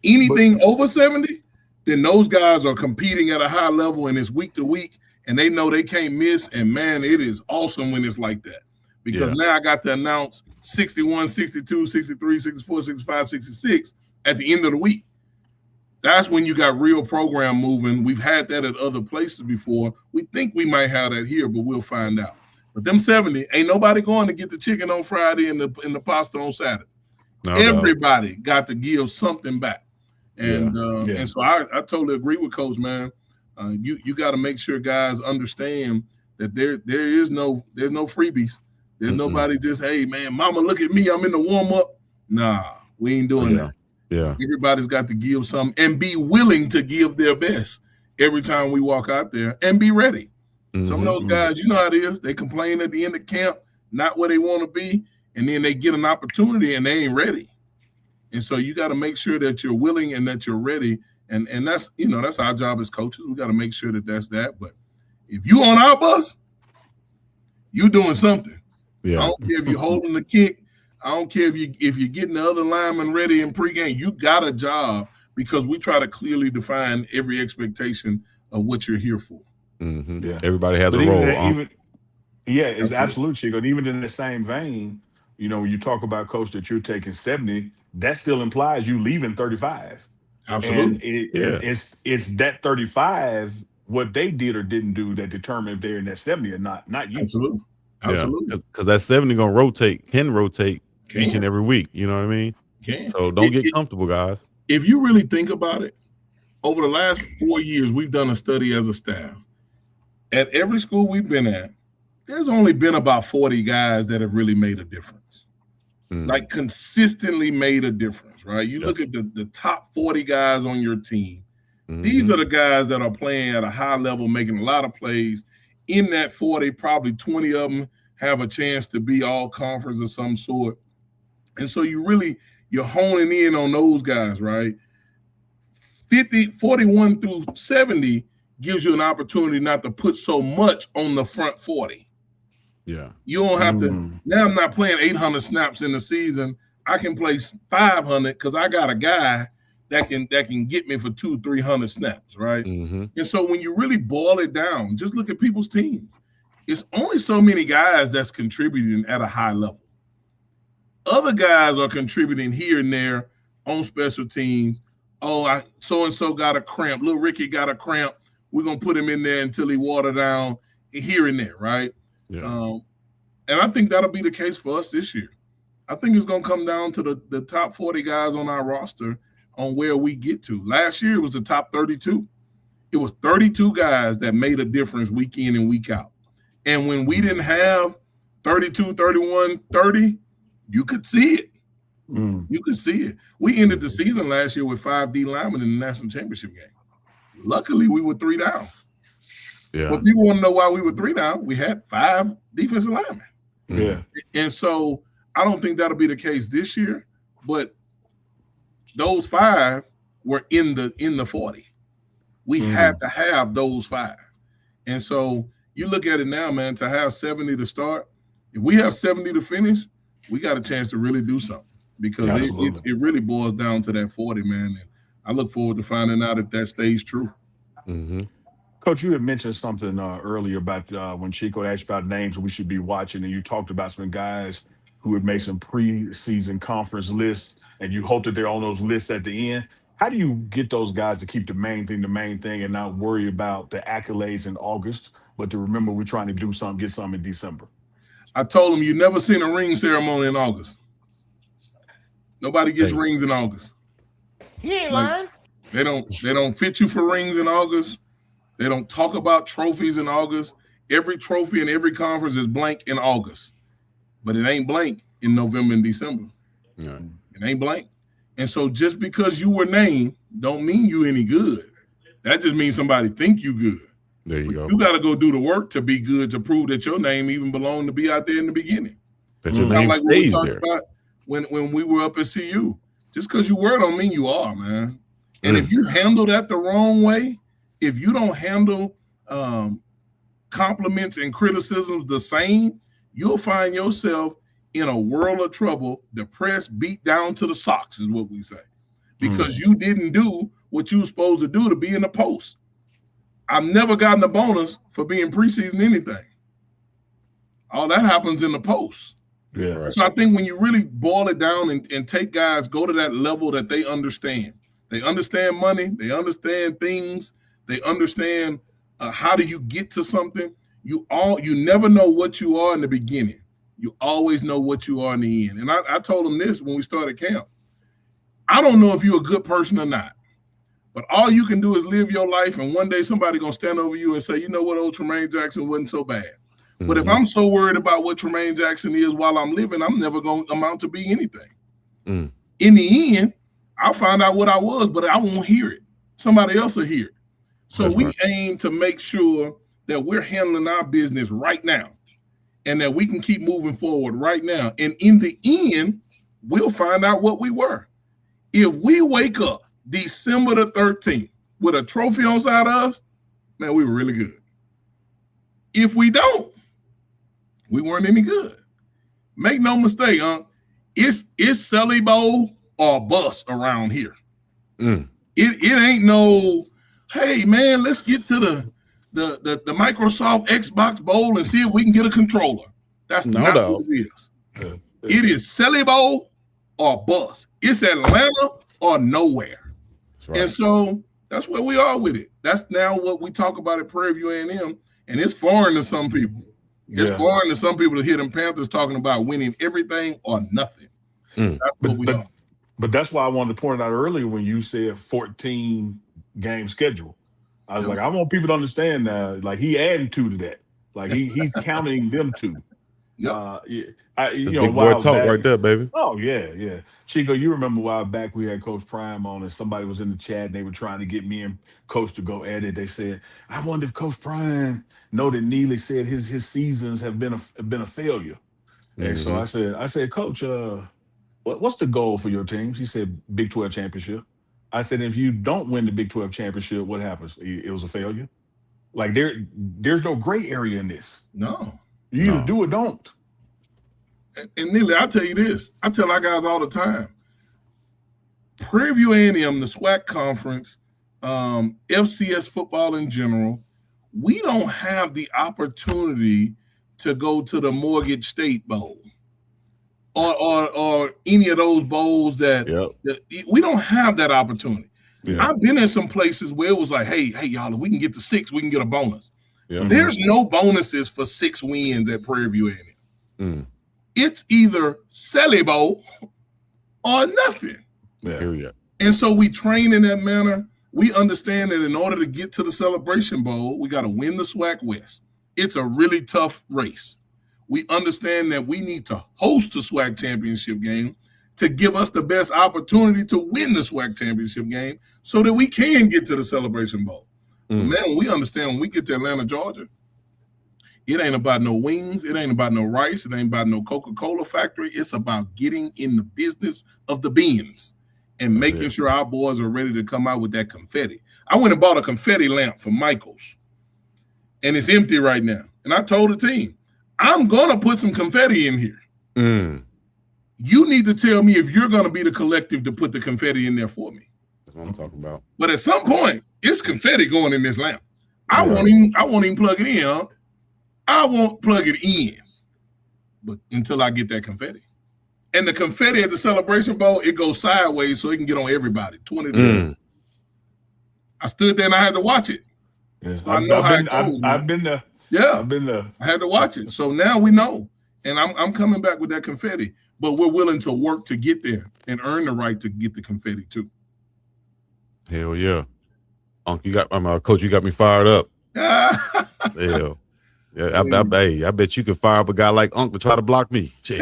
anything over 70, then those guys are competing at a high level, and it's week to week, and they know they can't miss, and, man, it is awesome when it's like that because now I got to announce 61, 62, 63, 64, 65, 66 at the end of the week. That's when you got real program moving. We've had that at other places before. We think we might have that here, but we'll find out. But them 70, ain't nobody going to get the chicken on Friday and the pasta on Saturday. Everybody got to give something back. And and so I totally agree with Coach, man. You got to make sure guys understand that there's no freebies. There's nobody just, hey, man, mama, look at me. I'm in the warm-up. Nah, we ain't doing that. Yeah. Everybody's got to give some and be willing to give their best every time we walk out there and be ready. Some of those guys, you know how it is. They complain at the end of camp, not where they want to be, and then they get an opportunity and they ain't ready. And so you got to make sure that you're willing and that you're ready. And that's, that's our job as coaches. We got to make sure that that's that. But if you on our bus, you doing something. Yeah. I don't care if you're holding the kick. I don't care if you're getting the other lineman ready in pregame. You got a job because we try to clearly define every expectation of what you're here for. Yeah. Everybody has a role. It's absolute, Chico. And even in the same vein, when you talk about, Coach, that you're taking 70, that still implies you leaving 35. Absolutely. And it's that 35, what they did or didn't do, that determine if they're in that 70 or not you. Absolutely. Absolutely. Because that 70 can rotate each Can. and every week. You know what I mean? Can. So don't get comfortable, guys. If you really think about it, over the last 4 years, we've done a study as a staff. At every school we've been at, there's only been about 40 guys that have really made a difference. Like consistently made a difference, right? You look at the top 40 guys on your team. These are the guys that are playing at a high level, making a lot of plays. In that 40, probably 20 of them have a chance to be all conference of some sort. And so you're honing in on those guys, right? 41 through 70 gives you an opportunity not to put so much on the front 40. Yeah. You don't have to. Now I'm not playing 800 snaps in the season. I can play 500 because I got a guy that can get me for 200-300 snaps, right? And so when you really boil it down, just look at people's teams. It's only so many guys that's contributing at a high level. Other guys are contributing here and there on special teams. Oh, so-and-so got a cramp. Little Ricky got a cramp. We're going to put him in there until he water down here and there, right? Yeah. And I think that'll be the case for us this year. I think it's going to come down to the top 40 guys on our roster on where we get to. Last year, it was the top 32. It was 32 guys that made a difference week in and week out. And when we didn't have 32, 31, 30, you could see it. You could see it. We ended the season last year with 5 D linemen in the national championship game. Luckily, we were 3 down. Yeah. But people want to know why we were 3 down. We had 5 defensive linemen. Yeah. And so I don't think that'll be the case this year, but those 5 were in the 40. We had to have those 5. And so you look at it now, man, to have 70 to start, if we have 70 to finish, we got a chance to really do something because it really boils down to that 40, man. And I look forward to finding out if that stays true. Coach, you had mentioned something earlier about when Chico asked about names we should be watching, and you talked about some guys who had made some preseason conference lists, and you hope that they're on those lists at the end. How do you get those guys to keep the main thing and not worry about the accolades in August, but to remember we're trying to do something, get something in December? I told them you never seen a ring ceremony in August. Nobody gets rings in August. He ain't lying. They don't fit you for rings in August. They don't talk about trophies in August. Every trophy in every conference is blank in August, but it ain't blank in November and December. Yeah. It ain't blank. And so just because you were named don't mean you any good. That just means somebody think you good. There you go. You got to go do the work to be good, to prove that your name even belonged to be out there in the beginning. That your name like stays we there. about when we were up at CU. Just because you were don't mean you are, man. And if you handle that the wrong way, if you don't handle compliments and criticisms the same, you'll find yourself in a world of trouble, depressed, beat down to the socks is what we say. Because you didn't do what you were supposed to do to be in the post. I've never gotten a bonus for being preseason anything. All that happens in the post. Yeah. Right. So I think when you really boil it down and take guys, go to that level that they understand. They understand money. They understand things. They understand how do you get to something. You never know what you are in the beginning. You always know what you are in the end. And I told them this when we started camp. I don't know if you're a good person or not, but all you can do is live your life, and one day somebody gonna stand over you and say, you know what, old Tremaine Jackson wasn't so bad. But if I'm so worried about what Tremaine Jackson is while I'm living, I'm never gonna amount to be anything. In the end, I'll find out what I was, but I won't hear it. Somebody else will hear it. So we aim to make sure that we're handling our business right now and that we can keep moving forward right now. And in the end, we'll find out what we were. If we wake up December the 13th with a trophy on side of us, man, we were really good. If we don't, we weren't any good. Make no mistake, it's Sully Bowl or bust around here. It ain't no, hey man, let's get to the Microsoft Xbox Bowl and see if we can get a controller. That's not what it is. It is Sully Bowl or bust. It's Atlanta or nowhere. Right. And so that's where we are with it. That's now what we talk about at Prairie View A&M, and it's foreign to some people. It's foreign to some people to hear them Panthers talking about winning everything or nothing. That's what we are. But that's why I wanted to point out earlier when you said 14 game schedule. I was like, I want people to understand that. Like he adding 2 to that. Like he's counting them 2. Yep. Big boy talk right there, baby. Oh yeah. Chico, you remember a while back we had Coach Prime on, and somebody was in the chat and they were trying to get me and Coach to go at it. They said, I wonder if Coach Prime know that Neely said his seasons have been a failure. And so I said, Coach, what's the goal for your teams? He said Big 12 championship. I said, if you don't win the Big 12 championship, what happens? It was a failure. Like there's no gray area in this. No. You either do or don't. And Neely, I'll tell you this. I tell our guys all the time. Prairie View A&M, the SWAC conference, FCS football in general, we don't have the opportunity to go to the Mortgage State Bowl or any of those bowls that we don't have that opportunity. Yeah. I've been in some places where it was like, hey, y'all, if we can get to 6, we can get a bonus. Yeah. There's no bonuses for 6 wins at Prairie View A&M. It's either Sally Bowl or nothing. Yeah. And so we train in that manner. We understand that in order to get to the Celebration Bowl, we got to win the SWAC West. It's a really tough race. We understand that we need to host the SWAC championship game to give us the best opportunity to win the SWAC championship game so that we can get to the Celebration Bowl. But man, we understand when we get to Atlanta, Georgia, it ain't about no wings. It ain't about no rice. It ain't about no Coca-Cola factory. It's about getting in the business of the beans and making sure our boys are ready to come out with that confetti. I went and bought a confetti lamp from Michael's, and it's empty right now. And I told the team, I'm going to put some confetti in here. You need to tell me if you're going to be the collective to put the confetti in there for me. That's what I'm talking about. But at some point, it's confetti going in this lamp. I won't even plug it in, huh? I won't plug it in, but until I get that confetti. And the confetti at the Celebration Bowl, it goes sideways so it can get on everybody. 20 I stood there and I had to watch it. Yeah. So I know how it goes. I've been there. Yeah, I've been there. I had to watch it. So now we know. And I'm coming back with that confetti, but we're willing to work to get there and earn the right to get the confetti too. Hell yeah. Unk, Coach, you got me fired up. Hell. Yeah, I bet you could fire up a guy like Unk to try to block me. Shit.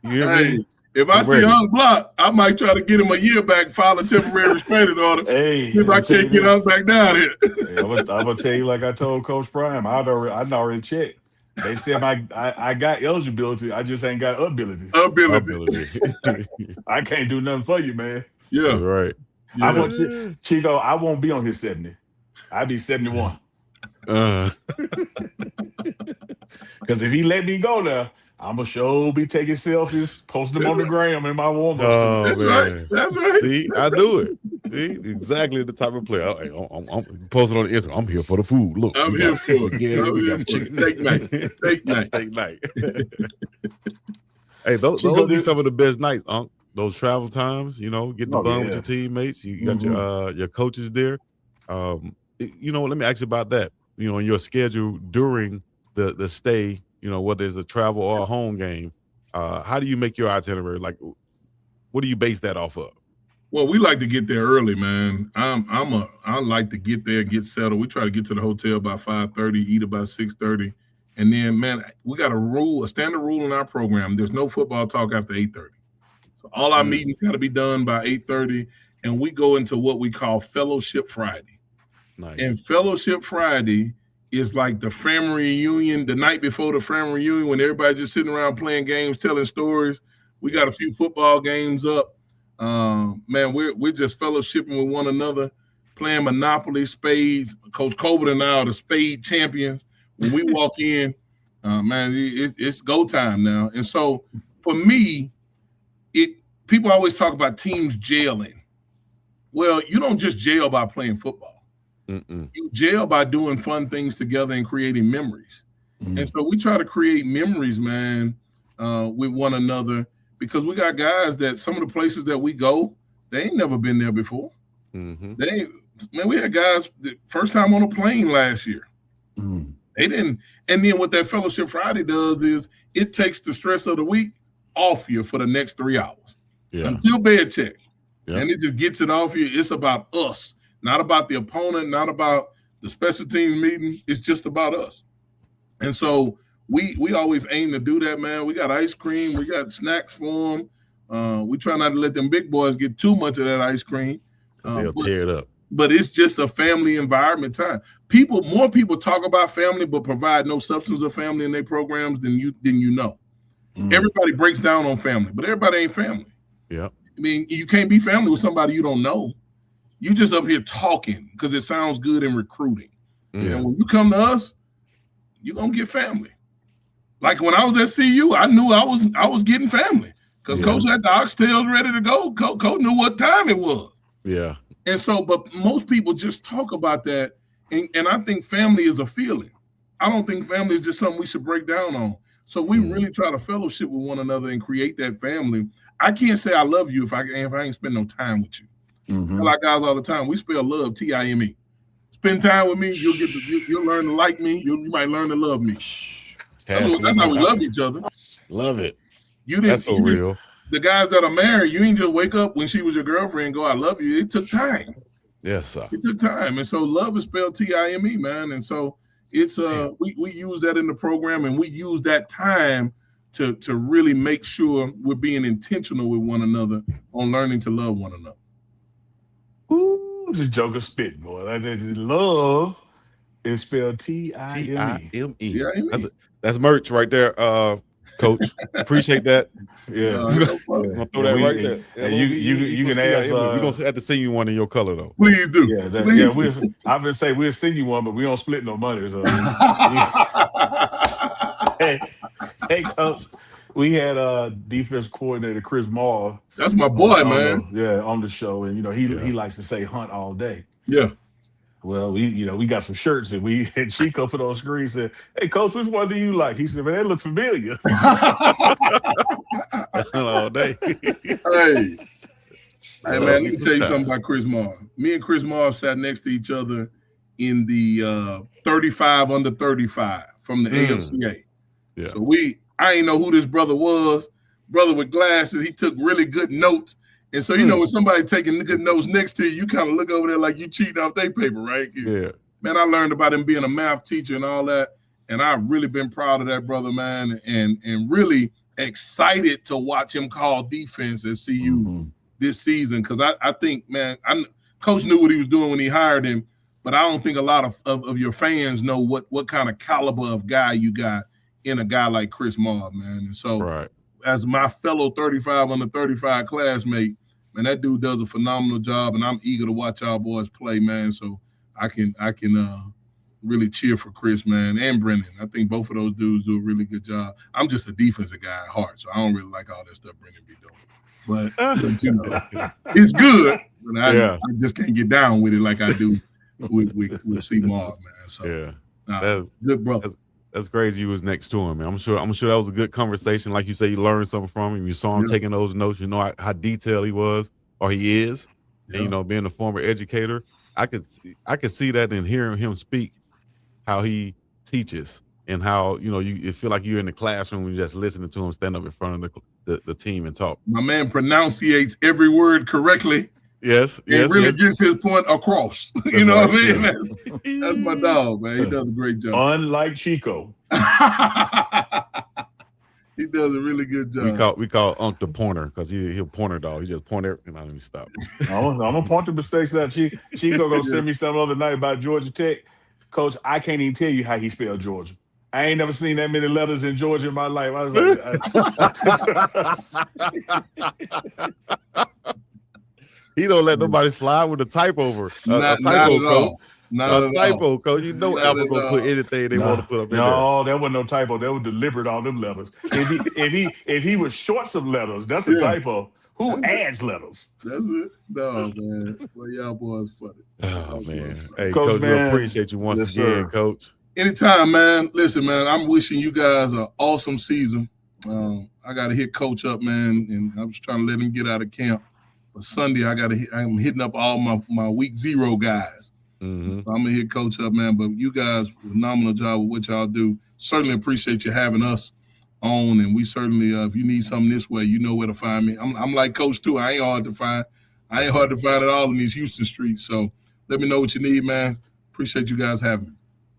You hear me? If I see Unk block, I might try to get him a year back, file a temporary restraining order. If I can't get Unk back down here. I'm gonna tell you like I told Coach Prime. I'd already checked. They said I got eligibility. I just ain't got ability. I can't do nothing for you, man. Yeah, right. Yeah. I want Chico. I won't be on his 70. I'll be 71. Because if he let me go there, I'm gonna sure be taking selfies, posting them on the gram in my warm-up. Oh, That's man. right. That's right. See, I do it. See, exactly the type of player. I'm posting on the Instagram. I'm here for the food. Look, I'm here for it. We got chicken. Steak night. Steak night. Hey, those be some of the best nights, Unk. Those travel times, getting the bum with your teammates. You got your coaches there. Let me ask you about that. In your schedule during the stay, whether it's a travel or a home game, how do you make your itinerary? Like, what do you base that off of? Well, we like to get there early, man. I like to get there, get settled. We try to get to the hotel by 5:30, eat about 6:30, and then, man, we got a standard rule in our program. There's no football talk after 8:30. So all our meetings got to be done by 8:30, and we go into what we call Fellowship Friday. Nice. And Fellowship Friday is like the family reunion, the night before the family reunion, when everybody's just sitting around playing games, telling stories. We got a few football games up. Man, we're just fellowshipping with one another, playing Monopoly, spades. Coach Colbert and I are the spade champions. When we walk in, man, it's go time now. And so for me, people always talk about teams jailing. Well, you don't just jail by playing football. You jail by doing fun things together and creating memories. And so we try to create memories, man, with one another, because we got guys that some of the places that we go, they ain't never been there before. We had guys that first time on a plane last year. They They didn't. And then what that Fellowship Friday does is it takes the stress of the week off you for the next 3 hours until bed check. Yeah. And it just gets it off you. It's about us, not about the opponent, not about the special teams meeting. It's just about us. And so we always aim to do that, man. We got ice cream. We got snacks for them. We try not to let them big boys get too much of that ice cream. They'll tear it up. But it's just a family environment time. More people talk about family, but provide no substance of family in their programs than you know. Everybody breaks down on family, but everybody ain't family. Yeah. I mean, you can't be family with somebody you don't know. You just up here talking because it sounds good in recruiting. And when you come to us, you're gonna get family. Like when I was at CU, I knew I was getting family because Coach had the oxtails ready to go. Coach knew what time it was. Yeah. And so, but most people just talk about that, and I think family is a feeling. I don't think family is just something we should break down on. So we really try to fellowship with one another and create that family. I can't say I love you if I ain't spend no time with you. I tell our guys all the time, we spell love Time. Spend time with me, you'll learn to like me. You might learn to love me. That's how we love each other. Love it. That's so real. The guys that are married, you ain't just wake up when she was your girlfriend and go, I love you. It took time. Yes, sir. It took time. And so love is spelled Time, man. And so it's we use that in the program, and we use that time to really make sure we're being intentional with one another on learning to love one another. Ooh, this joker spit, boy. Love is spelled Time. That's merch right there, Coach. Appreciate that. Yeah. I'm gonna throw that right there. And you can ask. We're gonna have to send you one in your color though. Please do. I've been saying we'll send you one, but we don't split no money. So. hey, Coach. We had defense coordinator Chris Maul. That's my boy, man. On the show, and he likes to say hunt all day. Yeah. Well, we got some shirts, and Chico put on screen and said, "Hey, Coach, which one do you like?" He said, "Man, that look familiar." All day. Hey, man, let me tell you something about Chris Maul. Me and Chris Maul sat next to each other in the 35 under 35 from the AFCA. Yeah. So I ain't know who this brother was. Brother with glasses, he took really good notes. And so, when somebody taking good notes next to you kind of look over there like you cheating off their paper, right? Yeah. Man, I learned about him being a math teacher and all that. And I've really been proud of that brother, man, and really excited to watch him call defense at CU this season. Because I think, man, Coach knew what he was doing when he hired him, but I don't think a lot of your fans know what kind of caliber of guy you got in a guy like Chris Maul, man. And so as my fellow 35 under 35 classmate, man, that dude does a phenomenal job, and I'm eager to watch our boys play, man. So I can really cheer for Chris, man, and Brendan. I think both of those dudes do a really good job. I'm just a defensive guy at heart, so I don't really like all that stuff Brendan be doing. But it's good. But I just can't get down with it like I do with C. Mark, man. So good brother. That's crazy. You was next to him, man. I'm sure that was a good conversation. Like you say, you learned something from him. You saw him taking those notes. You know how detailed he was, or he is. And being a former educator, I could see that in hearing him speak, how he teaches, and how you feel like you're in the classroom when you're just listening to him stand up in front of the team and talk. My man pronunciates every word correctly. Yes. It really gets his point across. You know what I mean? That's my dog, man. He does a great job. Unlike Chico. He does a really good job. We call Unk the pointer because he'll pointer dog. He just point everything out and he stop. I'm gonna point the mistakes out. Chico gonna send me something the other night about Georgia Tech. Coach, I can't even tell you how he spelled Georgia. I ain't never seen that many letters in Georgia in my life. I was like, he don't let nobody slide with a type over. A typo, Coach. A typo, Coach. Apple gonna put anything they want to put up in there. No, there wasn't no typo. They were deliberate on them letters. If he was short some letters, that's a typo. Who adds letters? That's it. No, man. Well, y'all boys funny. Oh, man. Hey, Coach, we appreciate you once again, Coach. Anytime, man. Listen, man, I'm wishing you guys an awesome season. I got to hit Coach up, man, and I'm just trying to let him get out of camp. But Sunday, I'm hitting up all my week 0 guys. Mm-hmm. So I'm gonna hit Coach up, man. But you guys, phenomenal job with what y'all do. Certainly appreciate you having us on, and we certainly, if you need something this way, you know where to find me. I'm like Coach too. I ain't hard to find. I ain't hard to find at all in these Houston streets. So let me know what you need, man. Appreciate you guys having me.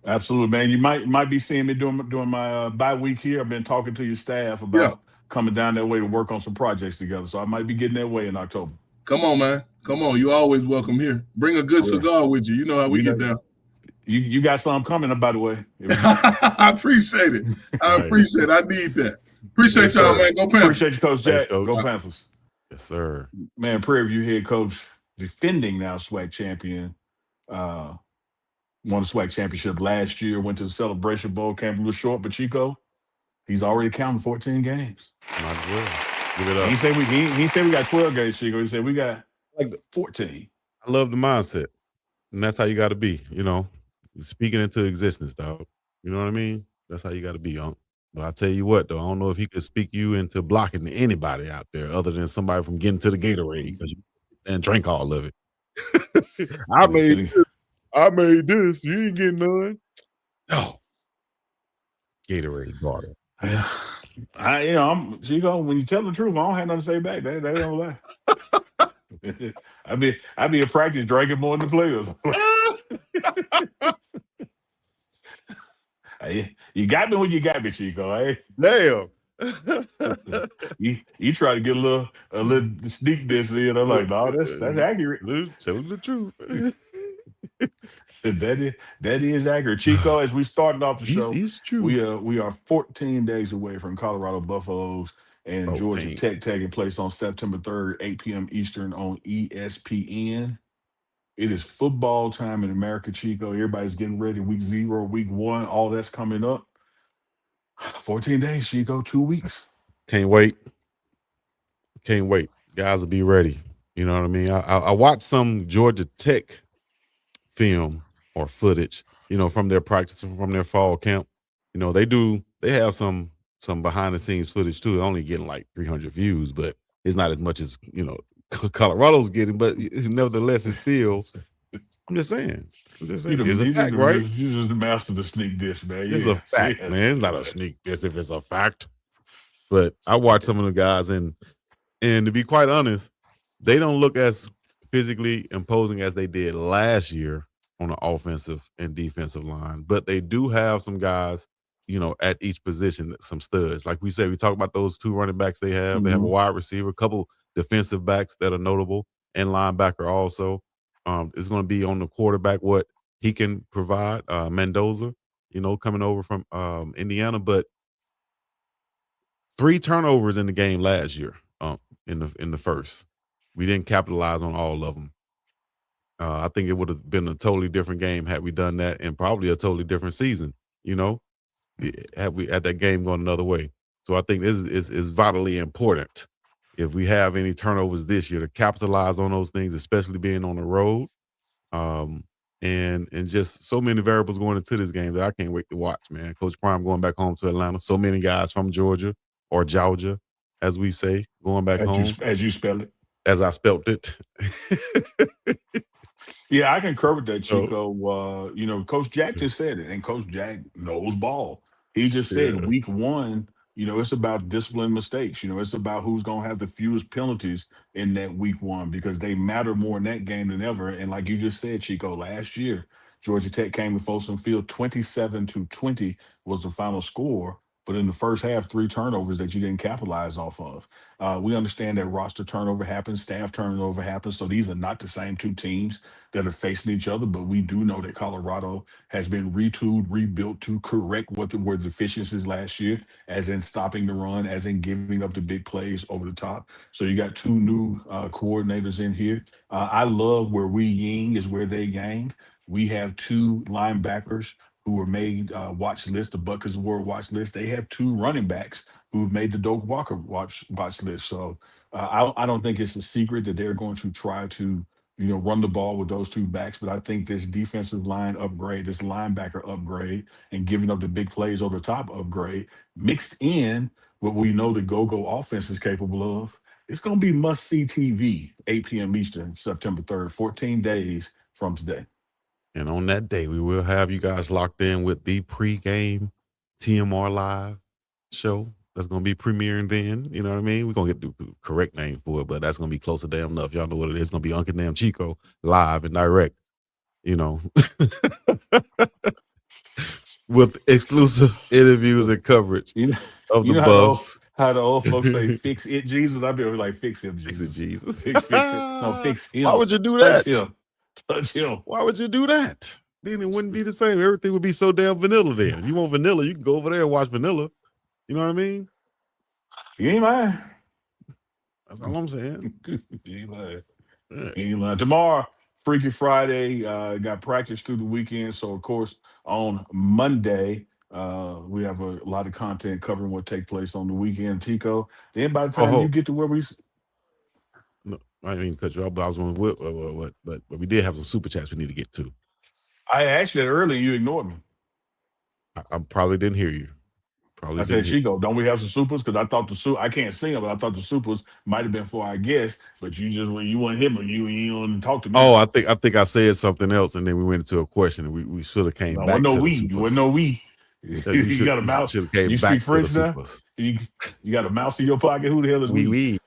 Absolutely, man. You might be seeing me during my bye week here. I've been talking to your staff Yeah, about coming down that way to work on some projects together. So I might be getting that way in October. come on, man. Come on. You always welcome here. Bring a good Yeah. cigar with you. You know how we You get know, down. you got something coming, by the way. I appreciate it. I appreciate it. I need that. Appreciate Yes, y'all, sir. man. Go Panthers. Appreciate you, Coach Thanks, Jack. Coach. Go Panthers. Yes, sir. Man, Prairie View head coach, defending now SWAC champion, won the SWAC championship last year, went to the Celebration Bowl, came a little short, but Chico, he's already counting 14 games. Might as well. Give it up. He said we got 12 games, Chico. He said we got Like 14. I love the mindset. And that's how you got to be, speaking into existence, dog. You know what I mean? That's how you got to be, Unk. But I tell you what, though, I don't know if he could speak you into blocking anybody out there other than somebody from getting to the Gatorade because you and drink all of it. I made this. You ain't getting none. No. Gatorade bottle. Yeah. I'm Chico, when you tell the truth, I don't have nothing to say back. They don't lie. I be in practice drinking more than the players. Hey, you got me when you got me, Chico. Hey, Damn. you try to get a little sneak this in. I'm like, no, that's accurate. Tell the truth. That is accurate. Chico, as we started off the show, He's true. we are 14 days away from Colorado Buffaloes and Georgia Tech taking place on September 3rd, 8 p.m. Eastern on ESPN. It is football time in America, Chico. Everybody's getting ready. Week 0, week 1, all that's coming up. 14 days, Chico, 2 weeks. Can't wait. Guys will be ready. You know what I mean? I watched some Georgia Tech film or footage, from their practice, from their fall camp. They have some behind the scenes footage too. Only getting like 300 views, but it's not as much as, Colorado's getting, but nevertheless, it's still, I'm just saying. It's a fact, right? You're just the master of the sneak dish, man. It's a fact, man. It's not a sneak dish if it's a fact. But I watch some of the guys, and to be quite honest, they don't look as physically imposing as they did last year on the offensive and defensive line. But they do have some guys, at each position, some studs. Like we said, we talk about those 2 running backs they have. Mm-hmm. They have a wide receiver, a couple defensive backs that are notable, and linebacker also. It's going to be on the quarterback what he can provide. Mendoza, coming over from Indiana, but 3 turnovers in the game last year. In the first, we didn't capitalize on all of them. I think it would have been a totally different game had we done that, and probably a totally different season. Had that game gone another way. So I think this is vitally important. If we have any turnovers this year, to capitalize on those things, especially being on the road, and just so many variables going into this game that I can't wait to watch, man. Coach Prime going back home to Atlanta. So many guys from Georgia, or Georgia, as we say, going back home. As you spell it. As I spelt it. Yeah, I concur with that, Chico. Coach Jack just said it, and Coach Jack knows ball. He just said week 1, it's about discipline mistakes. It's about who's going to have the fewest penalties in that week 1 because they matter more in that game than ever. And like you just said, Chico, last year, Georgia Tech came to Folsom Field 27-20 was the final score. But in the first half, 3 turnovers that you didn't capitalize off of. We understand that roster turnover happens, staff turnover happens. So these are not the same 2 teams that are facing each other. But we do know that Colorado has been retooled, rebuilt to correct what were deficiencies last year, as in stopping the run, as in giving up the big plays over the top. So you got 2 new coordinators in here. I love where we ying is where they yang. We have 2 linebackers who were made watch list, the Buckers Award watch list. They have 2 running backs who've made the Doak Walker watch list. So I don't think it's a secret that they're going to try to, run the ball with those 2 backs. But I think this defensive line upgrade, this linebacker upgrade, and giving up the big plays over the top upgrade, mixed in what we know the go-go offense is capable of, it's going to be must-see TV, 8 p.m. Eastern, September 3rd, 14 days from today. And on that day, we will have you guys locked in with the pregame TMR live show. That's going to be premiering then. You know what I mean? We're going to get the correct name for it, but that's going to be close to damn enough. Y'all know what it is. It's going to be Unk and Chico live and direct, you know, with exclusive interviews and coverage of the bus. How the old folks say, fix it, Jesus. I'd be like, fix him, Fix it, Jesus. Jesus. Fix it. No, fix him. Why would you do Touch that? him. Touch him. Why would you do that? Then it wouldn't be the same. Everything would be so damn vanilla then. If you want vanilla, you can go over there and watch vanilla. You know what I mean? You ain't lying. That's all I'm saying. You ain't lying. You ain't lying. Tomorrow, Freaky Friday, got practice through the weekend. So, of course, on Monday, we have a lot of content covering what take place on the weekend, Chico. Then by the time you get to where we... No, I didn't mean to cut you off, but I was on what, but we did have some super chats we need to get to. I asked you that earlier, you ignored me. I probably didn't hear you. I said, Chico, don't we have some supers? Because I thought I can't see them, but I thought the supers might have been for our guests. But you just, when you want him, you don't talk to me. Oh, I think I said something else, and then we went into a question, and we should have came back to the supers. You wasn't no we. You got a mouse. You speak French now? You got a mouse in your pocket? Who the hell is we?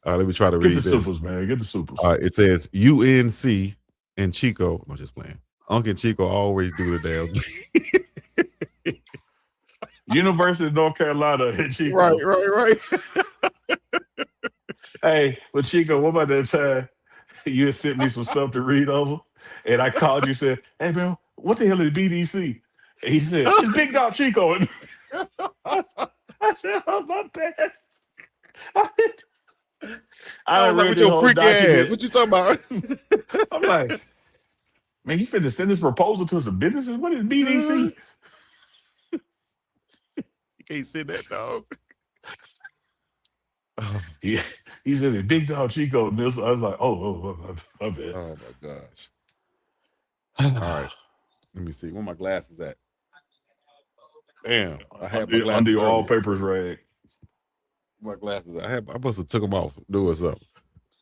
All right, let me try to read this. Get the supers, man. Get the supers. All right, it says UNC and Chico. I'm just playing. Unc and Chico always do the damn thing. University of North Carolina and Chico. Right. Hey, but Chico, what about that time you had sent me some stuff to read over? And I called you and said, hey, man, what the hell is BDC? And he said, it's BiggDogg Chico. And I said, oh, my bad. I was like, with your freaky ass. What you talking about? I'm like, man, you finna send this proposal to some businesses? What is BDC? You can't send that, dog. He says it's BiggDogg Chico. And this, I was like, oh, my bad. Oh my gosh. All right. Let me see. Where my glasses at? Damn. I had my glasses under your all papers rag. My glasses. I must have took them off doing something.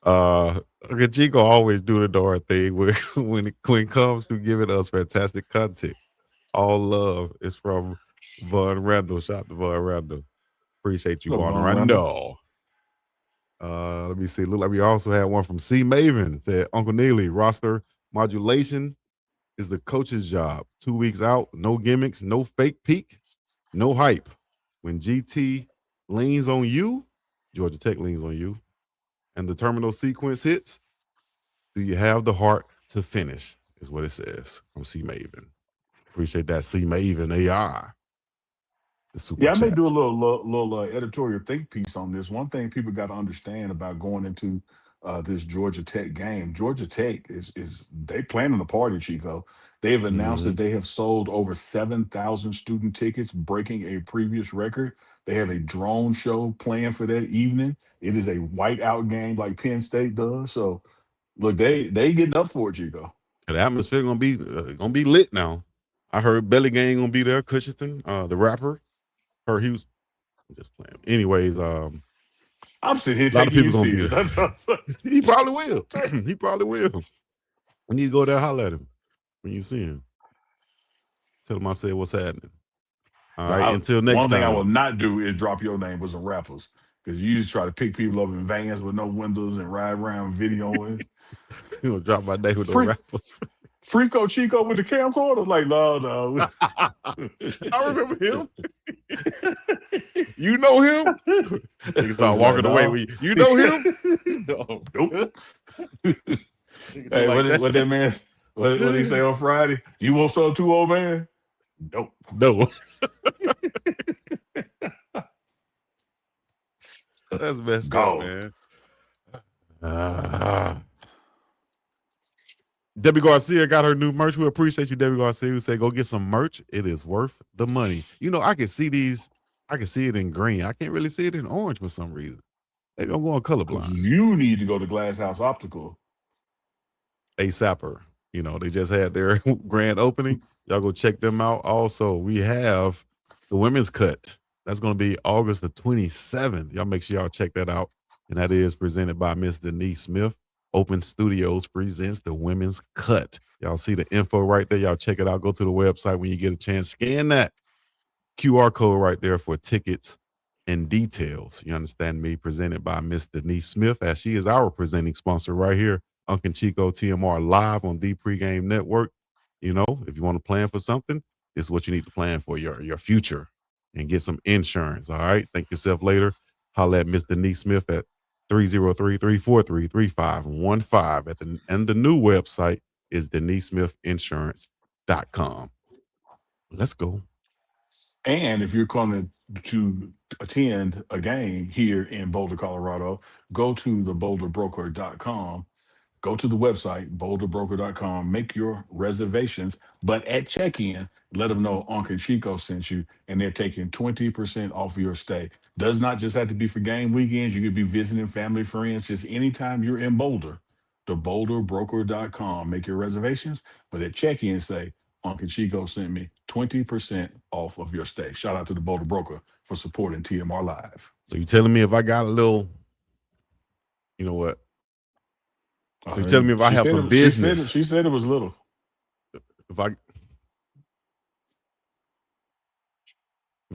Okay, Chico always do the door thing when it comes to giving us fantastic content. All love is from Von Randall. Shout out to Von Randall. Appreciate you, Von Randall. Let me see. Look like we also had one from C Maven. Said Uncle Neely, roster modulation is the coach's job. 2 weeks out, no gimmicks, no fake peak, no hype. When GT leans on you, Georgia Tech leans on you, and the terminal sequence hits, do you have the heart to finish? Is what it says from C Maven. Appreciate that, C Maven AI. I may do a little editorial think piece on this. One thing people got to understand about going into this Georgia Tech game, Georgia Tech is they planning a party, Chico. They've announced that they have sold over 7,000 student tickets, breaking a previous record. They have a drone show planned for that evening. It is a whiteout game like Penn State does. So, look, they getting up for it, Chico. The atmosphere gonna be lit now. I heard Belly Gang gonna be there. Cushiston, the rapper. Heard he was. I'm just playing. Anyways, I'm sitting here a lot of taking people you gonna be there. He probably will. He probably will. We need to go there and holler at him when you see him. Tell him I said what's happening. All right. Until next time. One thing I will not do is drop your name with some rappers, because you just try to pick people up in vans with no windows and ride around videoing. You gonna drop my name with the rappers? Freako Chico with the camcorder? Like, no. I remember him. You know him? He start walking away. You know him? Nope. Hey, what that man? What did he say on Friday? You want something too, old man? Nope. No. That's messed up, man. Debbie Garcia got her new merch. We appreciate you, Debbie Garcia, who said, go get some merch. It is worth the money. You know, I can see these. I can see it in green. I can't really see it in orange for some reason. Maybe I'm going colorblind. You need to go to Glass House Optical. ASAPper. You know, they just had their grand opening. Y'all go check them out. Also, we have the women's cut. That's going to be August the 27th. Y'all make sure y'all check that out. And that is presented by Miss Denise Smith. Open Studios presents the Women's Cut. Y'all see the info right there. Y'all check it out. Go to the website when you get a chance. Scan that QR code right there for tickets and details. You understand me? Presented by Miss Denise Smith, as she is our presenting sponsor right here. Unk Chico TMR live on the Pregame Network. You know, if you want to plan for something, this is what you need to plan for your future and get some insurance. All right. Thank yourself later. Holla at Miss Denise Smith at 303-343-3515 and the new website is denisesmithinsurance.com. Let's go. And if you're coming to attend a game here in Boulder, Colorado, go to theboulderbroker.com. Go to the website, boulderbroker.com, make your reservations. But at check-in, let them know Uncle Chico sent you, and they're taking 20% off your stay. Does not just have to be for game weekends. You could be visiting family, friends, just anytime you're in Boulder. Theboulderbroker.com. Make your reservations. But at check-in, say, Uncle Chico sent me 20% off of your stay. Shout out to the Boulder Broker for supporting TMR Live. So you telling me if I got a little, you know what? So you're telling me if I have some business. She said it was little. If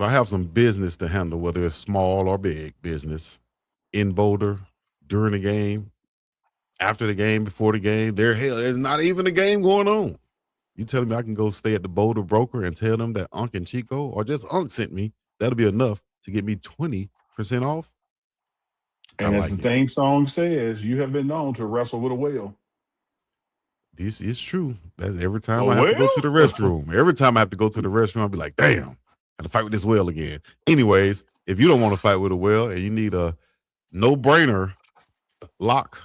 I have some business to handle, whether it's small or big business, in Boulder, during the game, after the game, before the game, there's not even a game going on. You telling me I can go stay at the Boulder Broker and tell them that Unk and Chico or just Unk sent me? That'll be enough to get me 20% off. And as the theme song says, you have been known to wrestle with a whale. This is true. That's every time I have to go to the restroom. Every time I have to go to the restroom, I'll be like, damn, I got to fight with this whale again. Anyways, if you don't want to fight with a whale and you need a no-brainer lock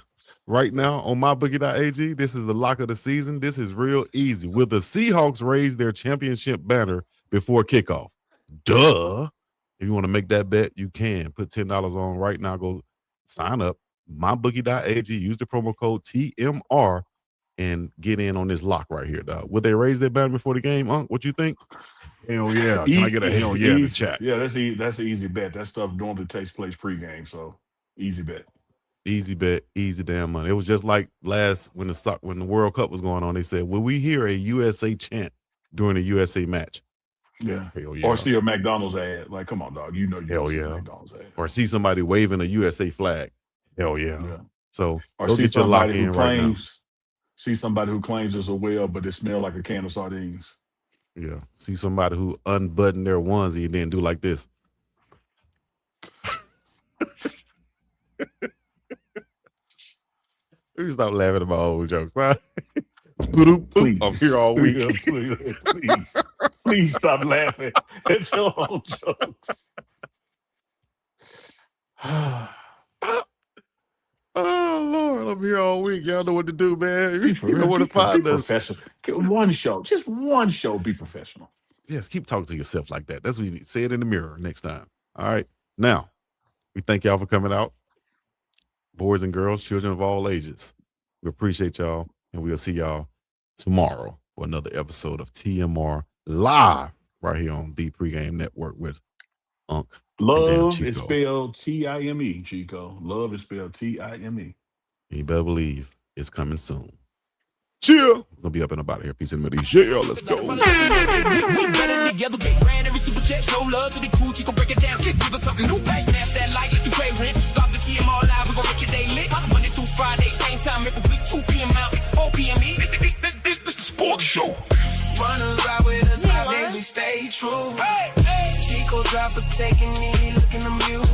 right now on mybookie.ag, this is the lock of the season. This is real easy. Will the Seahawks raise their championship banner before kickoff? Duh. If you want to make that bet, you can. Put $10 on right now. Go sign up, mybookie.ag, use the promo code TMR, and get in on this lock right here, dog. Would they raise their banner before the game, Unk? What you think? Hell yeah. Can I get a hell yeah in the chat? Yeah, that's an easy bet. That stuff normally takes place pregame, so easy bet. Easy bet, easy damn money. It was just like when the World Cup was going on, they said, will we hear a USA chant during a USA match? Yeah. Hell yeah. Or see a McDonald's ad. Like, come on, dog. You know you hell see yeah. a McDonald's ad. Or see somebody waving a USA flag. Hell yeah. So or go see get your lock somebody in who right now. claims it's a whale, but it smell like a can of sardines. Yeah. See somebody who unbuttoned their onesie and then do like this. Let me stop laughing at my old jokes. Please. I'm here all week. Please stop laughing at your own jokes. Oh Lord, I'm here all week. Y'all know what to do, man. You know where to find us. Professional. One show, just one show. Be professional. Yes, keep talking to yourself like that. That's what you need. Say it in the mirror next time. All right. Now, we thank y'all for coming out. Boys and girls, children of all ages. We appreciate y'all, and we'll see y'all tomorrow for another episode of TMR Live right here on the Pregame Network with Unk. Love is spelled T-I-M-E, Chico. Love is spelled T-I-M-E. You better believe it's coming soon. Chill. Gonna be up and about here. Peace and middle. Yeah, let's go. We better together, get grand every super check. Show love to the crew, Chico, break it down. Give us something new. Snap that light, let you pay rent. Stop the TMR Live, we gon' make your day lit. Monday through Friday, same time every week, 2 p.m. out, 4 p.m. This the sports show. Runners ride with us, nowadays we stay true. Chico drop a taking Neely, looking to mute.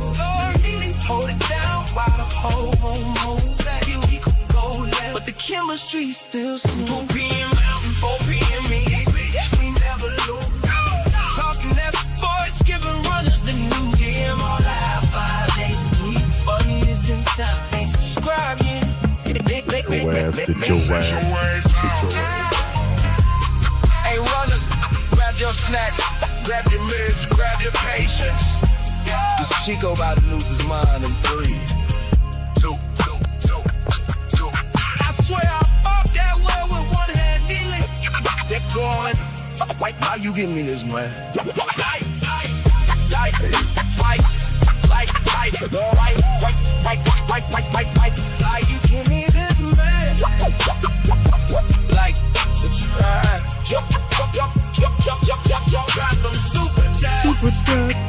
Hold it down while the whole room moves. Chico go left, but the chemistry still smooth. 2 p.m. out and 4 p.m. east. We never lose. Talking that sports, giving runners the news. TMR Live 5 days a week. Funniest in town. Ain't subscribe yet. Sit your ass. Hey runners, grab your snacks, grab your meds, grab your patience. This Chico about to lose his mind in 3, 2. I swear I popped that well with one hand, Neely. They're going. Why you give me this, man? Like, you give me this, man. Like, subscribe. Jump, drop them super chats.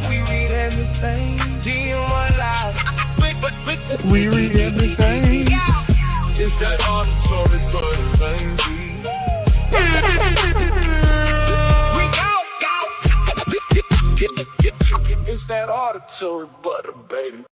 We read everything. TMR Live. We read everything. It's that auditory butter, baby. We go. It's that auditory butter, baby.